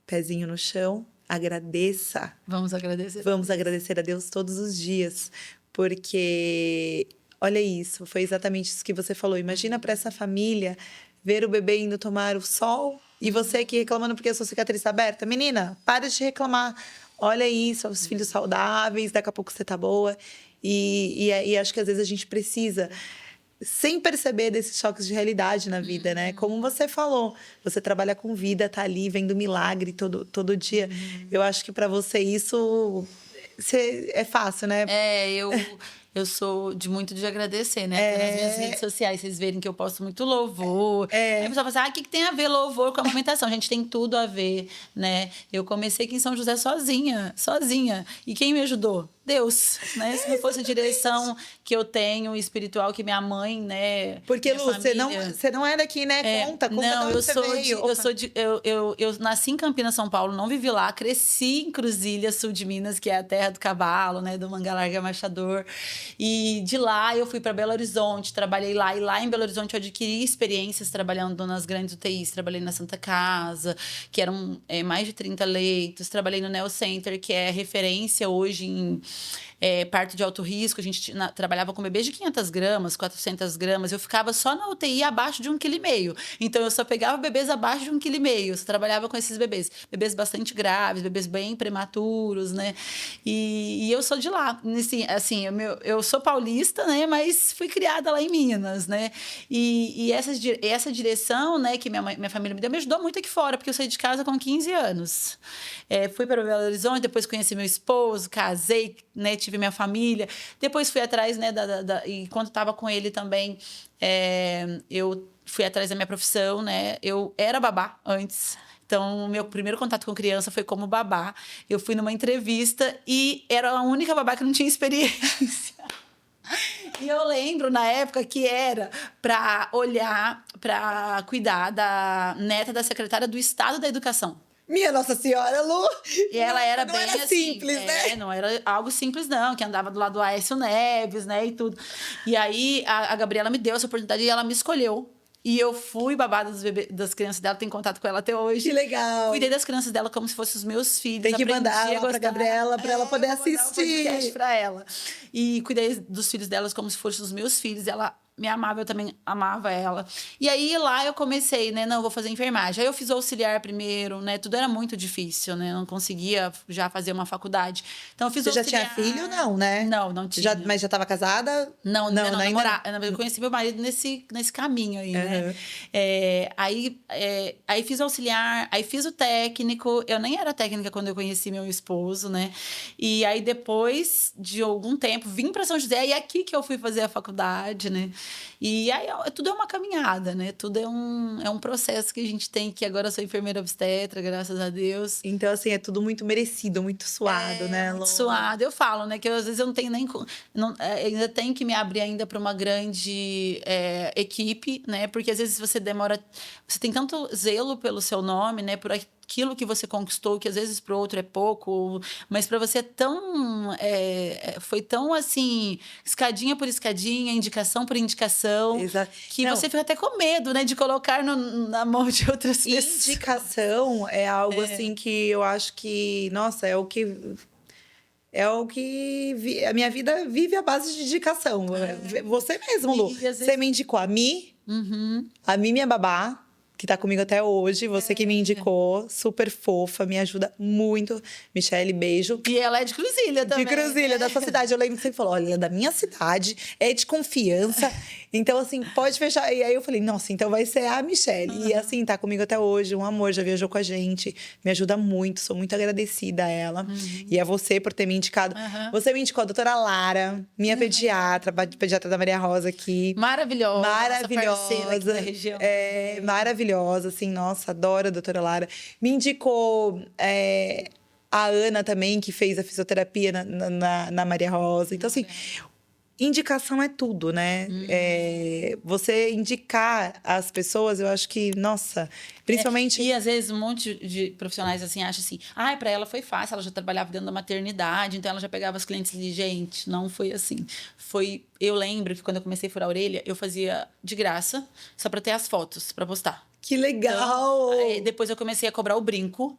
pezinho no chão, agradeça. Vamos agradecer. Vamos agradecer a Deus todos os dias, porque Olha isso, foi exatamente isso que você falou. Imagina para essa família ver o bebê indo tomar o sol e você aqui reclamando porque a sua cicatriz está aberta. Menina, para de reclamar. Olha isso, os filhos saudáveis, daqui a pouco você tá boa. E acho que às vezes a gente precisa, sem perceber, desses choques de realidade na vida, né? Como você falou, você trabalha com vida, tá ali vendo milagre todo dia. Eu acho que para você isso é fácil, né? Eu sou muito de agradecer, né? Até nas minhas redes sociais, vocês verem que eu posto muito louvor. Aí a pessoa fala assim, o que tem a ver louvor com a amamentação? Gente, tem tudo a ver, né? Eu comecei aqui em São José sozinha. E quem me ajudou? Deus, né? Se não fosse a direção que eu tenho, espiritual, que minha mãe, né? Porque, minha Lu, família... você não é daqui, né? Conta não, de onde você veio. Eu nasci em Campinas, São Paulo, não vivi lá, cresci em Cruzília, sul de Minas, que é a terra do cavalo, né? Do Manga Larga Machador. E de lá eu fui para Belo Horizonte, trabalhei lá. E lá em Belo Horizonte eu adquiri experiências trabalhando nas grandes UTIs. Trabalhei na Santa Casa, que eram mais de 30 leitos. Trabalhei no Neo Center, que é referência hoje em parto de alto risco. A gente trabalhava com bebês de 500 gramas, 400 gramas. Eu ficava só na UTI abaixo de 1,5 kg. Então, eu só pegava bebês abaixo de 1,5 kg. Eu só trabalhava com esses bebês. Bebês bastante graves, bebês bem prematuros, né? E eu sou de lá. Assim, eu sou paulista, né? Mas fui criada lá em Minas, né? E essa direção, né, que minha família me deu, me ajudou muito aqui fora, porque eu saí de casa com 15 anos. Fui para Belo Horizonte, depois conheci meu esposo, casei, né, tive minha família. Depois fui atrás, né, e quando estava com ele também, eu fui atrás da minha profissão, né? Eu era babá antes. Então, o meu primeiro contato com criança foi como babá. Eu fui numa entrevista e era a única babá que não tinha experiência. E eu lembro, na época, que era para cuidar da neta da secretária do Estado da Educação. Minha Nossa Senhora, Lu! E ela era não bem era assim, simples, né? Não era algo simples, não, que andava do lado do Aécio Neves, né, e tudo. E aí, a Gabriela me deu essa oportunidade e ela me escolheu. E eu fui babada das crianças dela, tenho contato com ela até hoje. Que legal! Cuidei das crianças dela como se fossem os meus filhos. Tem que aprendi mandar a lá pra Gabriela, pra ela poder assistir. Um pra ela. E cuidei dos filhos delas como se fossem os meus filhos. Ela me amava, eu também amava ela. E aí, lá eu comecei, né? Não, vou fazer enfermagem. Aí eu fiz auxiliar primeiro, né? Tudo era muito difícil, né? Eu não conseguia já fazer uma faculdade. Então, eu fiz Você auxiliar. já tinha filho? Não, né? Não tinha. Mas já estava casada? Não, ainda eu conheci meu marido nesse caminho aí, né? Aí fiz auxiliar, aí fiz o técnico. Eu nem era técnica quando eu conheci meu esposo, né? E aí, depois de algum tempo, vim para São José. E é aqui que eu fui fazer a faculdade, né? E aí, tudo é uma caminhada, né? Tudo é um processo que a gente tem, que agora eu sou enfermeira obstetra, graças a Deus. Então, assim, é tudo muito merecido, muito suado, né, Lu? Muito suado. Eu falo, né? Que às vezes eu não tenho nem... ainda tenho que me abrir ainda para uma grande equipe, né? Porque às vezes você demora... Você tem tanto zelo pelo seu nome, né? Por aquilo que você conquistou, que às vezes para o outro é pouco, mas para você foi tão assim, escadinha por escadinha, indicação por indicação, Exato. que você fica até com medo, né, de colocar na mão de outras pessoas. Indicação é algo assim que eu acho que, nossa, é o que a minha vida vive à base de indicação. Você mesmo, Lu. Você me indicou a Mi, a Mi, minha babá, que tá comigo até hoje, você que me indicou, super fofa, me ajuda muito. Michele, beijo. E ela é de Cruzília também. De Cruzília, da sua cidade. Eu lembro que você falou, olha, ela é da minha cidade, é de confiança. Então, assim, pode fechar. E aí eu falei, nossa, então vai ser a Michele. E assim, tá comigo até hoje, um amor, já viajou com a gente. Me ajuda muito, sou muito agradecida a ela. E a você por ter me indicado. Você me indicou a doutora Lara, minha pediatra da Maria Rosa aqui. Maravilhosa. Maravilhosa. Aqui da região. Maravilhosa, assim, nossa, adoro a doutora Lara. Me indicou a Ana também, que fez a fisioterapia na Maria Rosa. Então, assim, indicação é tudo, né? Você indicar as pessoas, eu acho que, nossa, principalmente... E às vezes um monte de profissionais assim acham assim, pra ela foi fácil, ela já trabalhava dentro da maternidade, então ela já pegava as clientes ali. Gente, não foi assim. Eu lembro que quando eu comecei a furar a orelha, eu fazia de graça, só pra ter as fotos, pra postar. Que legal! Então, depois eu comecei a cobrar o brinco.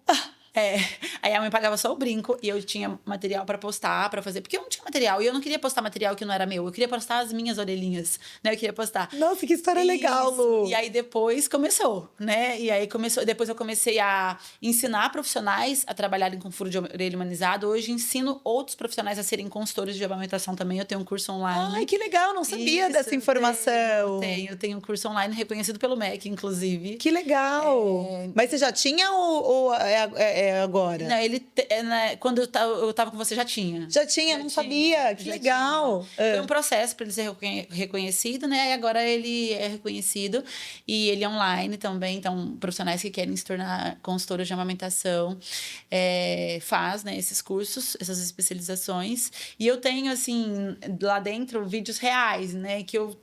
É, aí a mãe pagava só o brinco e eu tinha material pra postar, pra fazer. Porque eu não tinha material. E eu não queria postar material que não era meu. Eu queria postar as minhas orelhinhas, né? Eu queria postar. Nossa, que história legal, Isso. Lu. E aí depois começou, né? E aí começou. Depois eu comecei a ensinar profissionais a trabalharem com furo de orelha humanizado. Hoje ensino outros profissionais a serem consultores de amamentação também. Eu tenho um curso online. Ai, que legal, não sabia Isso, dessa informação. Tenho um curso online reconhecido pelo MEC, inclusive. Que legal. Mas você já tinha ou é agora? Não, quando eu tava com você, já tinha. Já tinha, não sabia. Que já legal. tinha. Foi um processo para ele ser reconhecido, né? E agora ele é reconhecido e ele é online também. Então, profissionais que querem se tornar consultoras de amamentação faz, né, esses cursos, essas especializações. E eu tenho, assim, lá dentro, vídeos reais, né? Que eu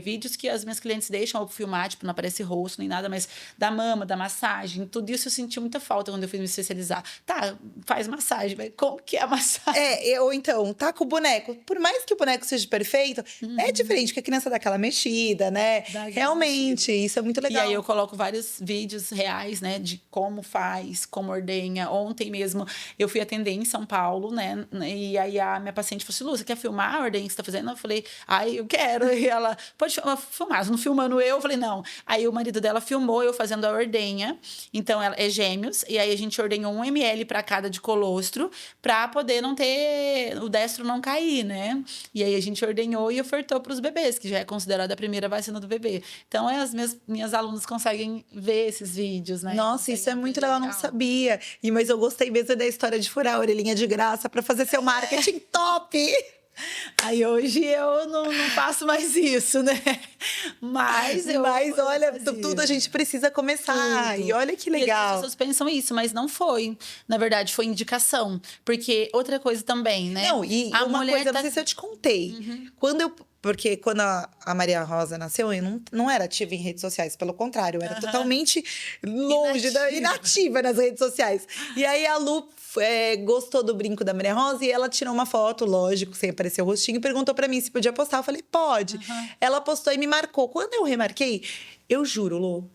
vídeos que as minhas clientes deixam eu filmar, tipo, não aparece rosto nem nada, mas da mama, da massagem, tudo isso eu senti muita falta quando eu fui me especializar. Tá, faz massagem, mas como que é a massagem? Ou então, tá com o boneco. Por mais que o boneco seja perfeito, é diferente, porque a criança dá aquela mexida, né? Realmente, isso é muito legal. E aí eu coloco vários vídeos reais, né, de como faz, como ordenha. Ontem mesmo eu fui atender em São Paulo, né? E aí a minha paciente falou assim: Lu, você quer filmar a ordenha que você tá fazendo? Eu falei: ai, eu quero. E ela, pode filmar, não filmando eu falei, não. Aí o marido dela filmou eu fazendo a ordenha. Então, ela é gêmeos. E aí a gente ordenhou 1 ml para cada de colostro, para poder não ter o destro não cair, né? E aí a gente ordenhou e ofertou para os bebês, que já é considerada a primeira vacina do bebê. Então, as minhas alunas conseguem ver esses vídeos, né? Nossa, isso é muito legal, não sabia. Mas eu gostei mesmo da história de furar a orelhinha de graça para fazer seu marketing top. Aí hoje eu não faço mais isso, né? Mas olha, tudo a gente precisa começar. Tudo. E olha que legal. E as pessoas pensam isso, mas não foi. Na verdade, foi indicação. Porque outra coisa também, né? Não, e uma coisa, não sei se eu te contei. Porque quando a Maria Rosa nasceu, eu não era ativa em redes sociais. Pelo contrário, eu era totalmente longe, inativa nas redes sociais. E aí a Lu gostou do brinco da Maria Rosa e ela tirou uma foto, lógico, sem aparecer o rostinho, e perguntou pra mim se podia postar. Eu falei, pode. Ela postou e me marcou. Quando eu remarquei, eu juro, Lu,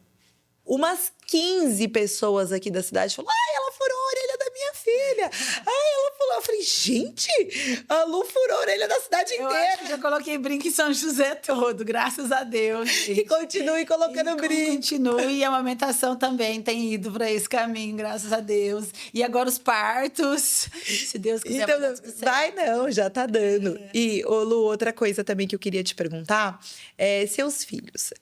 umas 15 pessoas aqui da cidade falaram: ai, ela furou a orelha da minha filha. Ai, ela falou. Eu falei, gente, a Lu furou a orelha da cidade inteira. Eu acho que já coloquei brinco em São José todo, graças a Deus. E continue colocando brinco. Continue, e a amamentação também tem ido para esse caminho, graças a Deus. E agora os partos, se Deus quiser. Então, vai não, já tá dando. E, Lu, outra coisa também que eu queria te perguntar é seus filhos.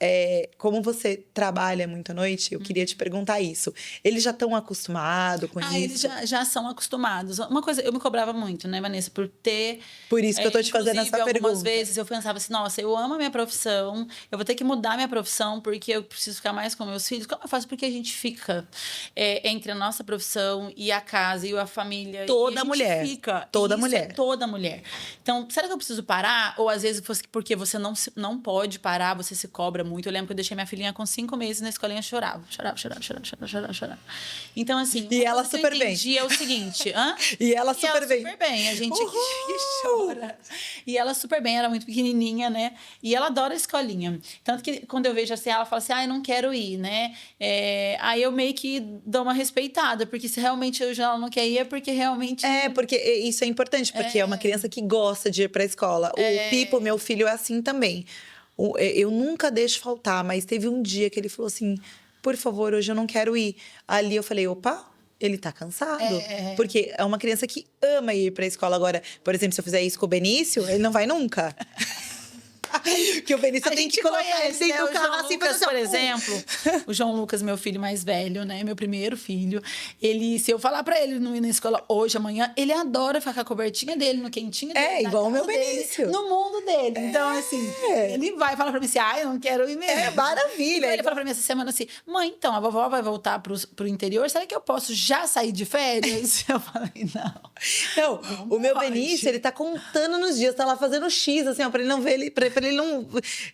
Como você trabalha muito à noite, eu queria te perguntar isso. Eles já estão acostumados com isso? Eles já são acostumados. Uma coisa, eu me cobrava muito, né, Vanessa, por ter... Por isso que eu tô te fazendo essa pergunta. Algumas vezes eu pensava assim, nossa, eu amo a minha profissão, eu vou ter que mudar a minha profissão porque eu preciso ficar mais com meus filhos. Como eu faço? Porque a gente fica entre a nossa profissão e a casa e a família. Toda e a gente mulher. Fica. Toda mulher. Toda mulher. Então, será que eu preciso parar? Ou às vezes porque você não pode parar, você se cobra muito. Eu lembro que eu deixei minha filhinha com 5 meses na escolinha, chorava. Então, assim... E ela super bem. É o seguinte... E ela super bem. Super bem. A gente aqui chora. E ela super bem, era muito pequenininha, né? E ela adora a escolinha. Tanto que quando eu vejo assim, ela fala assim, ai, não quero ir, né? Aí eu meio que dou uma respeitada, porque se realmente hoje ela não quer ir, é porque realmente... porque isso é importante, porque é uma criança que gosta de ir pra escola. O Pipo, meu filho, é assim também. Eu nunca deixo faltar, mas teve um dia que ele falou assim, por favor, hoje eu não quero ir. Ali eu falei, opa... Ele tá cansado. Porque é uma criança que ama ir pra escola. Agora, por exemplo, se eu fizer isso com o Benício, ele não vai nunca. Que o Benício tem que colocar ele dentro do carro assim, Lucas, por exemplo. O João Lucas, meu filho mais velho, né? Meu primeiro filho. Ele, se eu falar pra ele não ir na escola hoje, amanhã, ele adora ficar com a cobertinha dele, no quentinho dele. Igual o meu Benício. No mundo dele. Então, assim, ele vai falar pra mim assim, eu não quero ir mesmo. Maravilha. Ele fala pra mim essa semana assim, mãe, então, a vovó vai voltar pro interior, será que eu posso já sair de férias? Eu falei, não. Não, o meu Benício, ele tá contando nos dias, tá lá fazendo X, assim, ó, pra ele não ver ele ele não...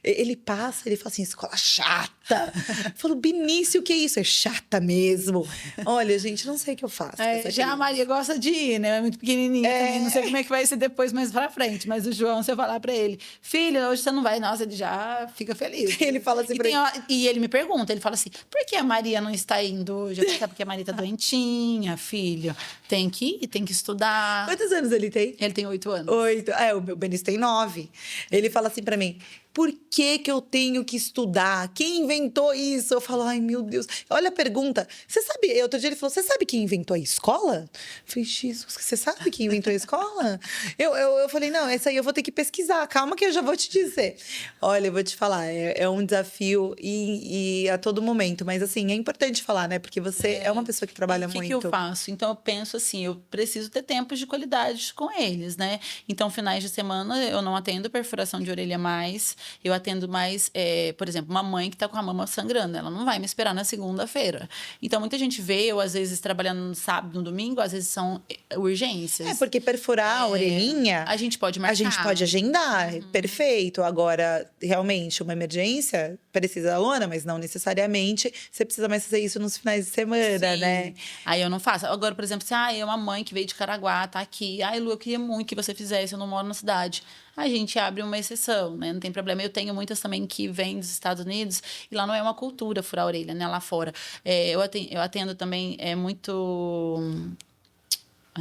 Ele passa, ele fala assim, escola chata. Eu falo, Benício, o que é isso? É chata mesmo. Olha, gente, não sei o que eu faço. com essa Já a criança. Maria gosta de ir, né? É muito pequenininha também. Não sei como é que vai ser depois, mais pra frente. Mas o João, você falar pra ele, filho, hoje você não vai. Nossa, ele já fica feliz. Ele fala assim e, pra e ele me pergunta, ele fala assim, por que a Maria não está indo hoje? Eu falei, porque a Maria tá doentinha, filho. Tem que ir, tem que estudar. Quantos anos ele tem? Ele tem 8 anos. 8. O meu Benício tem 9. Ele fala assim pra mim, por que que eu tenho que estudar? Quem inventou isso? Eu falo, ai, meu Deus. Olha a pergunta. Você sabe, outro dia ele falou, você sabe quem inventou a escola? Eu falei, Jesus, você sabe quem inventou a escola? Eu falei, não, essa aí eu vou ter que pesquisar. Calma que eu já vou te dizer. Olha, eu vou te falar, é um desafio e a todo momento. Mas, assim, é importante falar, né? Porque você é uma pessoa que trabalha O que muito. que eu faço? Então, eu penso assim, eu preciso ter tempos de qualidade com eles, né? Então, finais de semana, eu não atendo perfuração de orelha mais. Eu atendo mais, por exemplo, uma mãe que tá com a mama sangrando. Ela não vai me esperar na segunda-feira. Então, muita gente vê eu, às vezes, trabalhando no sábado, no domingo. Às vezes, são urgências. É, porque perfurar a orelhinha... A gente pode marcar. A gente pode agendar, perfeito. Agora, realmente, uma emergência precisa da lona, mas não necessariamente você precisa mais fazer isso nos finais de semana, Sim. né? Aí eu não faço. Agora, por exemplo, se é uma mãe que veio de Caraguá, tá aqui. Ai, Lu, eu queria muito que você fizesse, eu não moro na cidade. A gente abre uma exceção, né? Não tem problema. Eu tenho muitas também que vêm dos Estados Unidos e lá não é uma cultura furar a orelha, né? Lá fora. Eu atendo também muito...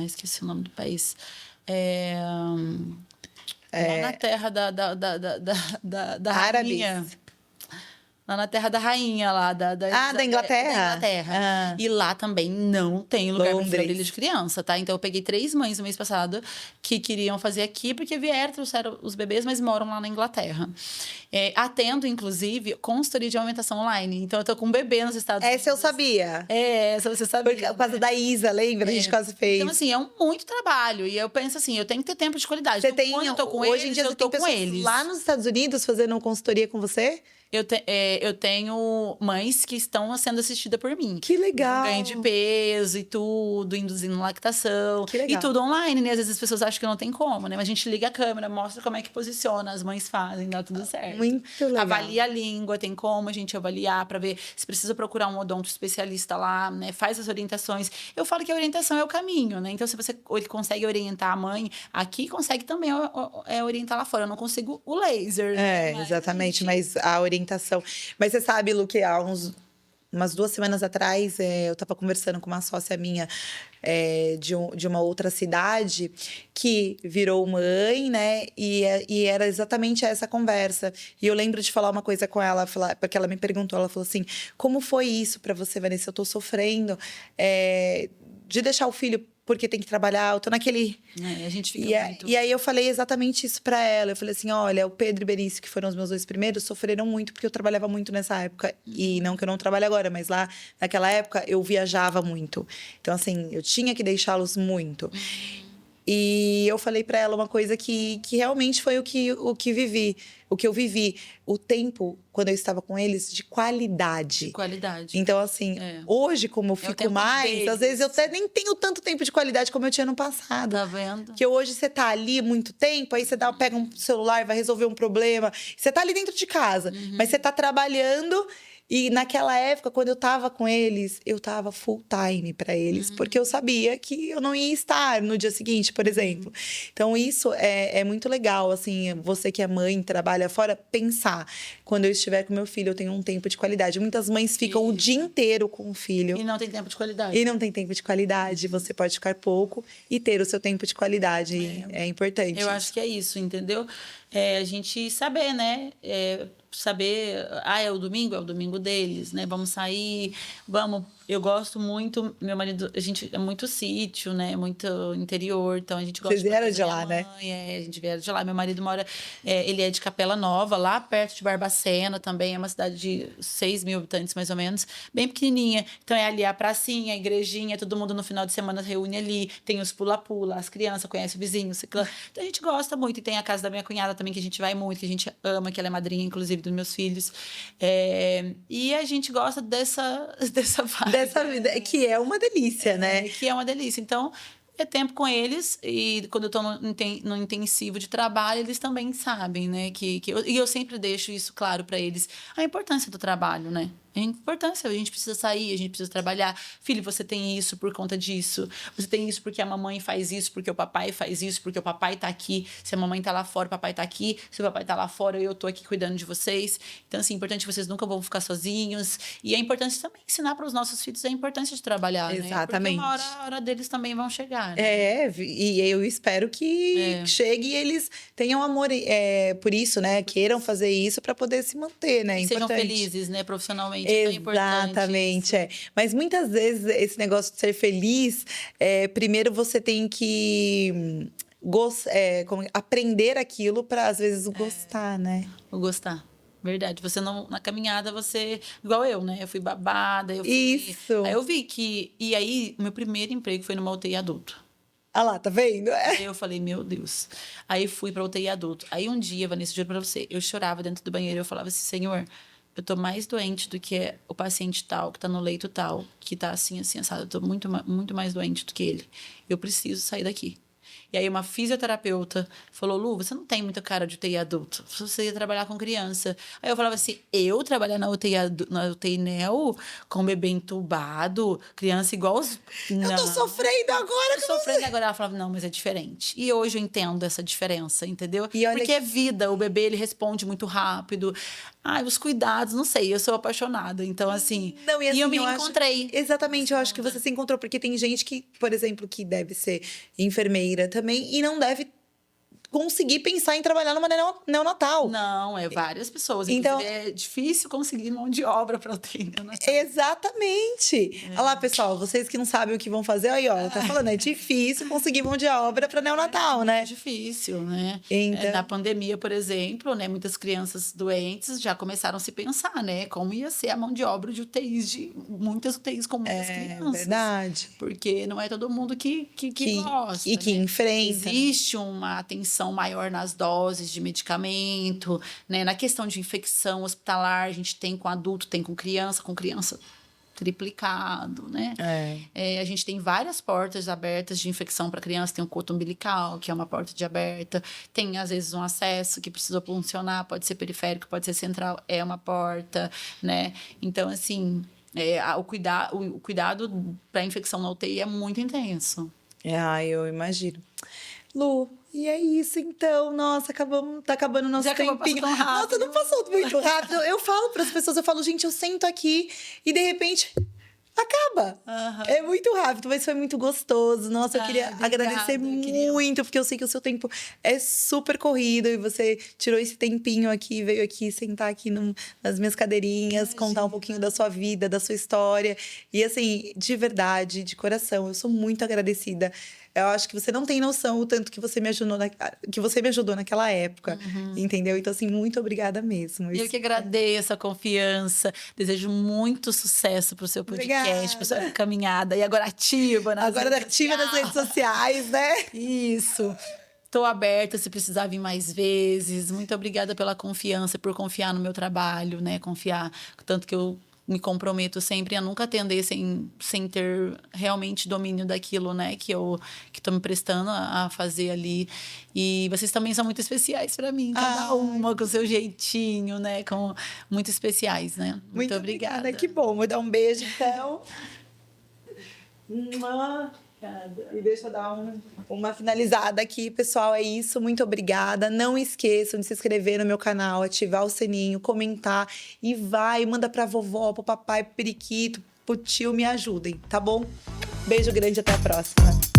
esqueci o nome do país. Lá na terra da Árabes. rainha. Lá na terra da rainha, lá Da Inglaterra? Da Inglaterra. Ah. E lá também não tem lugar para furar Londres. orelha de criança, tá? Então eu peguei 3 mães no mês passado que queriam fazer aqui, porque vieram, trouxeram os bebês, mas moram lá na Inglaterra. Atendo, inclusive, consultoria de amamentação online. Então eu tô com um bebê nos Estados Unidos. Essa eu sabia. Essa você sabia. Por causa da Isa, lembra? A gente quase fez. Então, assim, é muito trabalho. E eu penso assim, eu tenho que ter tempo de qualidade. Você Então, tem, quando eu tô com hoje em eles, dia eu você tô tem com pessoas eles. lá nos Estados Unidos fazendo consultoria com você? Eu tenho mães que estão sendo assistidas por mim. Que legal. Ganho de peso e tudo, induzindo lactação. Que legal. E tudo online, né? Às vezes as pessoas acham que não tem como, né? Mas a gente liga a câmera, mostra como é que posiciona, as mães fazem, dá tudo certo. Muito legal. Avalia a língua, tem como a gente avaliar para ver se precisa procurar um odonto especialista lá, né? Faz as orientações. Eu falo que a orientação é o caminho, né? Então, se ele consegue orientar a mãe, aqui consegue também orientar lá fora. Eu não consigo o laser. Né? Exatamente, mas a orientação. Mas você sabe, Lu, que há umas 2 semanas atrás, eu estava conversando com uma sócia minha de uma outra cidade que virou mãe, né? E era exatamente essa conversa. E eu lembro de falar uma coisa com ela, porque ela me perguntou, ela falou assim, como foi isso para você, Vanessa? Eu tô sofrendo de deixar o filho porque tem que trabalhar, eu tô naquele... A gente fica muito... E aí eu falei exatamente isso pra ela. Eu falei assim, olha, o Pedro e o Benício, que foram os meus 2 primeiros, sofreram muito porque eu trabalhava muito nessa época. E não que eu não trabalhe agora, mas lá, naquela época, eu viajava muito. Então, assim, eu tinha que deixá-los muito. E eu falei pra ela uma coisa que realmente foi o que eu vivi. O tempo, quando eu estava com eles, de qualidade. De qualidade. Então, assim, hoje, como eu o fico tempo mais, deles. às vezes eu até nem tenho tanto tempo de qualidade como eu tinha no passado. Tá vendo? Porque hoje você tá ali muito tempo, aí você pega um celular, vai resolver um problema. Você tá ali dentro de casa, mas você tá trabalhando. E naquela época, quando eu tava com eles, eu tava full time para eles, porque eu sabia que eu não ia estar no dia seguinte, por exemplo. Então, isso é muito legal, assim, você que é mãe, trabalha fora, pensar. Quando eu estiver com meu filho, eu tenho um tempo de qualidade. Muitas mães ficam o dia inteiro com o filho. E não tem tempo de qualidade. E não tem tempo de qualidade. Você pode ficar pouco e ter o seu tempo de qualidade. É importante. Eu acho que é isso, entendeu? A gente saber, né? Saber, é o domingo deles, né? Vamos sair, vamos. Eu gosto muito, meu marido, a gente é muito sítio, né? Muito interior, então a gente gosta. Vocês vieram de lá, né? A gente vieram de lá. Meu marido mora, ele é de Capela Nova, lá perto de Barbacena também, é uma cidade de 6 mil habitantes, mais ou menos, bem pequenininha. Então é ali a pracinha, a igrejinha, todo mundo no final de semana reúne ali, tem os pula-pula, as crianças conhecem o vizinho, então a gente gosta muito. E tem a casa da minha cunhada também, que a gente vai muito, que a gente ama, que ela é madrinha, inclusive, dos meus filhos. E a gente gosta dessa vibe. Dessa vida, que é uma delícia, né? Que é uma delícia. Então, é tempo com eles. E quando eu tô no intensivo de trabalho, eles também sabem, né? E eu sempre deixo isso claro para eles. A importância do trabalho, né? A importância, a gente precisa sair, a gente precisa trabalhar. Filho, você tem isso por conta disso. Você tem isso porque a mamãe faz isso, porque o papai faz isso, porque o papai tá aqui. Se a mamãe tá lá fora, o papai tá aqui. Se o papai tá lá fora, eu tô aqui cuidando de vocês. Então, assim, é importante que vocês nunca vão ficar sozinhos. E é importante também ensinar para os nossos filhos a importância de trabalhar, Exatamente. né? Porque a hora deles também vão chegar, né? E eu espero que chegue e eles tenham amor por isso, né? Queiram fazer isso para poder se manter, né? E sejam felizes, né? Profissionalmente. Exatamente, Mas muitas vezes esse negócio de ser feliz, primeiro você tem que aprender aquilo para às vezes gostar, né? O gostar. Verdade. Você não... Na caminhada, você... Igual eu, né? Eu fui babada. Isso. Aí eu vi que... E aí, o meu primeiro emprego foi numa UTI adulto. Ah lá, tá vendo? Aí eu falei, meu Deus. Aí fui pra UTI adulto. Aí um dia, Vanessa, juro pra você, eu chorava dentro do banheiro. Eu falava assim, Senhor, eu tô mais doente do que o paciente tal, que tá no leito tal, que tá assim, assado. Eu tô muito, muito mais doente do que ele. Eu preciso sair daqui. E aí uma fisioterapeuta falou, Lu, você não tem muita cara de UTI adulto. Você ia trabalhar com criança. Aí eu falava assim, eu trabalhar na UTI NEO, com bebê entubado, criança igual os... Eu tô sofrendo agora. Eu tô sofrendo agora. Ela falava, não, mas é diferente. E hoje eu entendo essa diferença, entendeu? Porque é vida, o bebê, ele responde muito rápido. Ai, os cuidados, não sei, eu sou apaixonada. Então, assim, não, assim, eu me encontrei. Exatamente, eu acho que você se encontrou. Porque tem gente que, por exemplo, que deve ser enfermeira também e não deve conseguir pensar em trabalhar numa neonatal. Não, várias pessoas. Então, é difícil conseguir mão de obra para UTI neonatal. Exatamente. Olha lá, pessoal, vocês que não sabem o que vão fazer, aí, ó, ela tá falando, é difícil conseguir mão de obra para neonatal, né? É difícil, né? Então... Na pandemia, por exemplo, né, muitas crianças doentes já começaram a se pensar, né? Como ia ser a mão de obra de UTIs, de muitas UTIs com muitas crianças. É verdade. Porque não é todo mundo que gosta. E que enfrenta. Existe uma atenção maior nas doses de medicamento, né? Na questão de infecção hospitalar, a gente tem com adulto, tem com criança triplicado, né? A gente tem várias portas abertas de infecção para criança, tem o coto umbilical, que é uma porta de aberta, tem às vezes um acesso que precisa funcionar, pode ser periférico, pode ser central, é uma porta, né? Então, assim, o cuidado para infecção na UTI é muito intenso. Eu imagino. Lu, e é isso, então. Nossa, tá acabando o nosso tempinho. Nossa, não passou muito rápido. Eu falo para as pessoas, gente, eu sento aqui e de repente acaba. É muito rápido, mas foi muito gostoso. Nossa, eu queria agradecer muito, porque eu sei que o seu tempo é super corrido e você tirou esse tempinho aqui, veio aqui sentar aqui nas minhas cadeirinhas, contar um pouquinho da sua vida, da sua história. E assim, de verdade, de coração, eu sou muito agradecida. Eu acho que você não tem noção o tanto que você me ajudou naquela época, entendeu? Então, assim, muito obrigada mesmo. Eu que agradeço a confiança. Desejo muito sucesso pro seu podcast, pra sua caminhada. E agora ativa nas redes sociais, né? Isso. Estou aberta se precisar vir mais vezes. Muito obrigada pela confiança, por confiar no meu trabalho, né? Confiar, tanto que eu me comprometo sempre a nunca atender sem ter realmente domínio daquilo, né? Que tô me prestando a fazer ali. E vocês também são muito especiais para mim. Cada uma com o seu jeitinho, né? Muito especiais, né? Muito obrigada. Que bom. Vou dar um beijo, então. E deixa eu dar uma finalizada aqui, pessoal. É isso, muito obrigada. Não esqueçam de se inscrever no meu canal, ativar o sininho, comentar e manda pra vovó, pro papai, pro periquito, pro tio, me ajudem, tá bom? Beijo grande, até a próxima.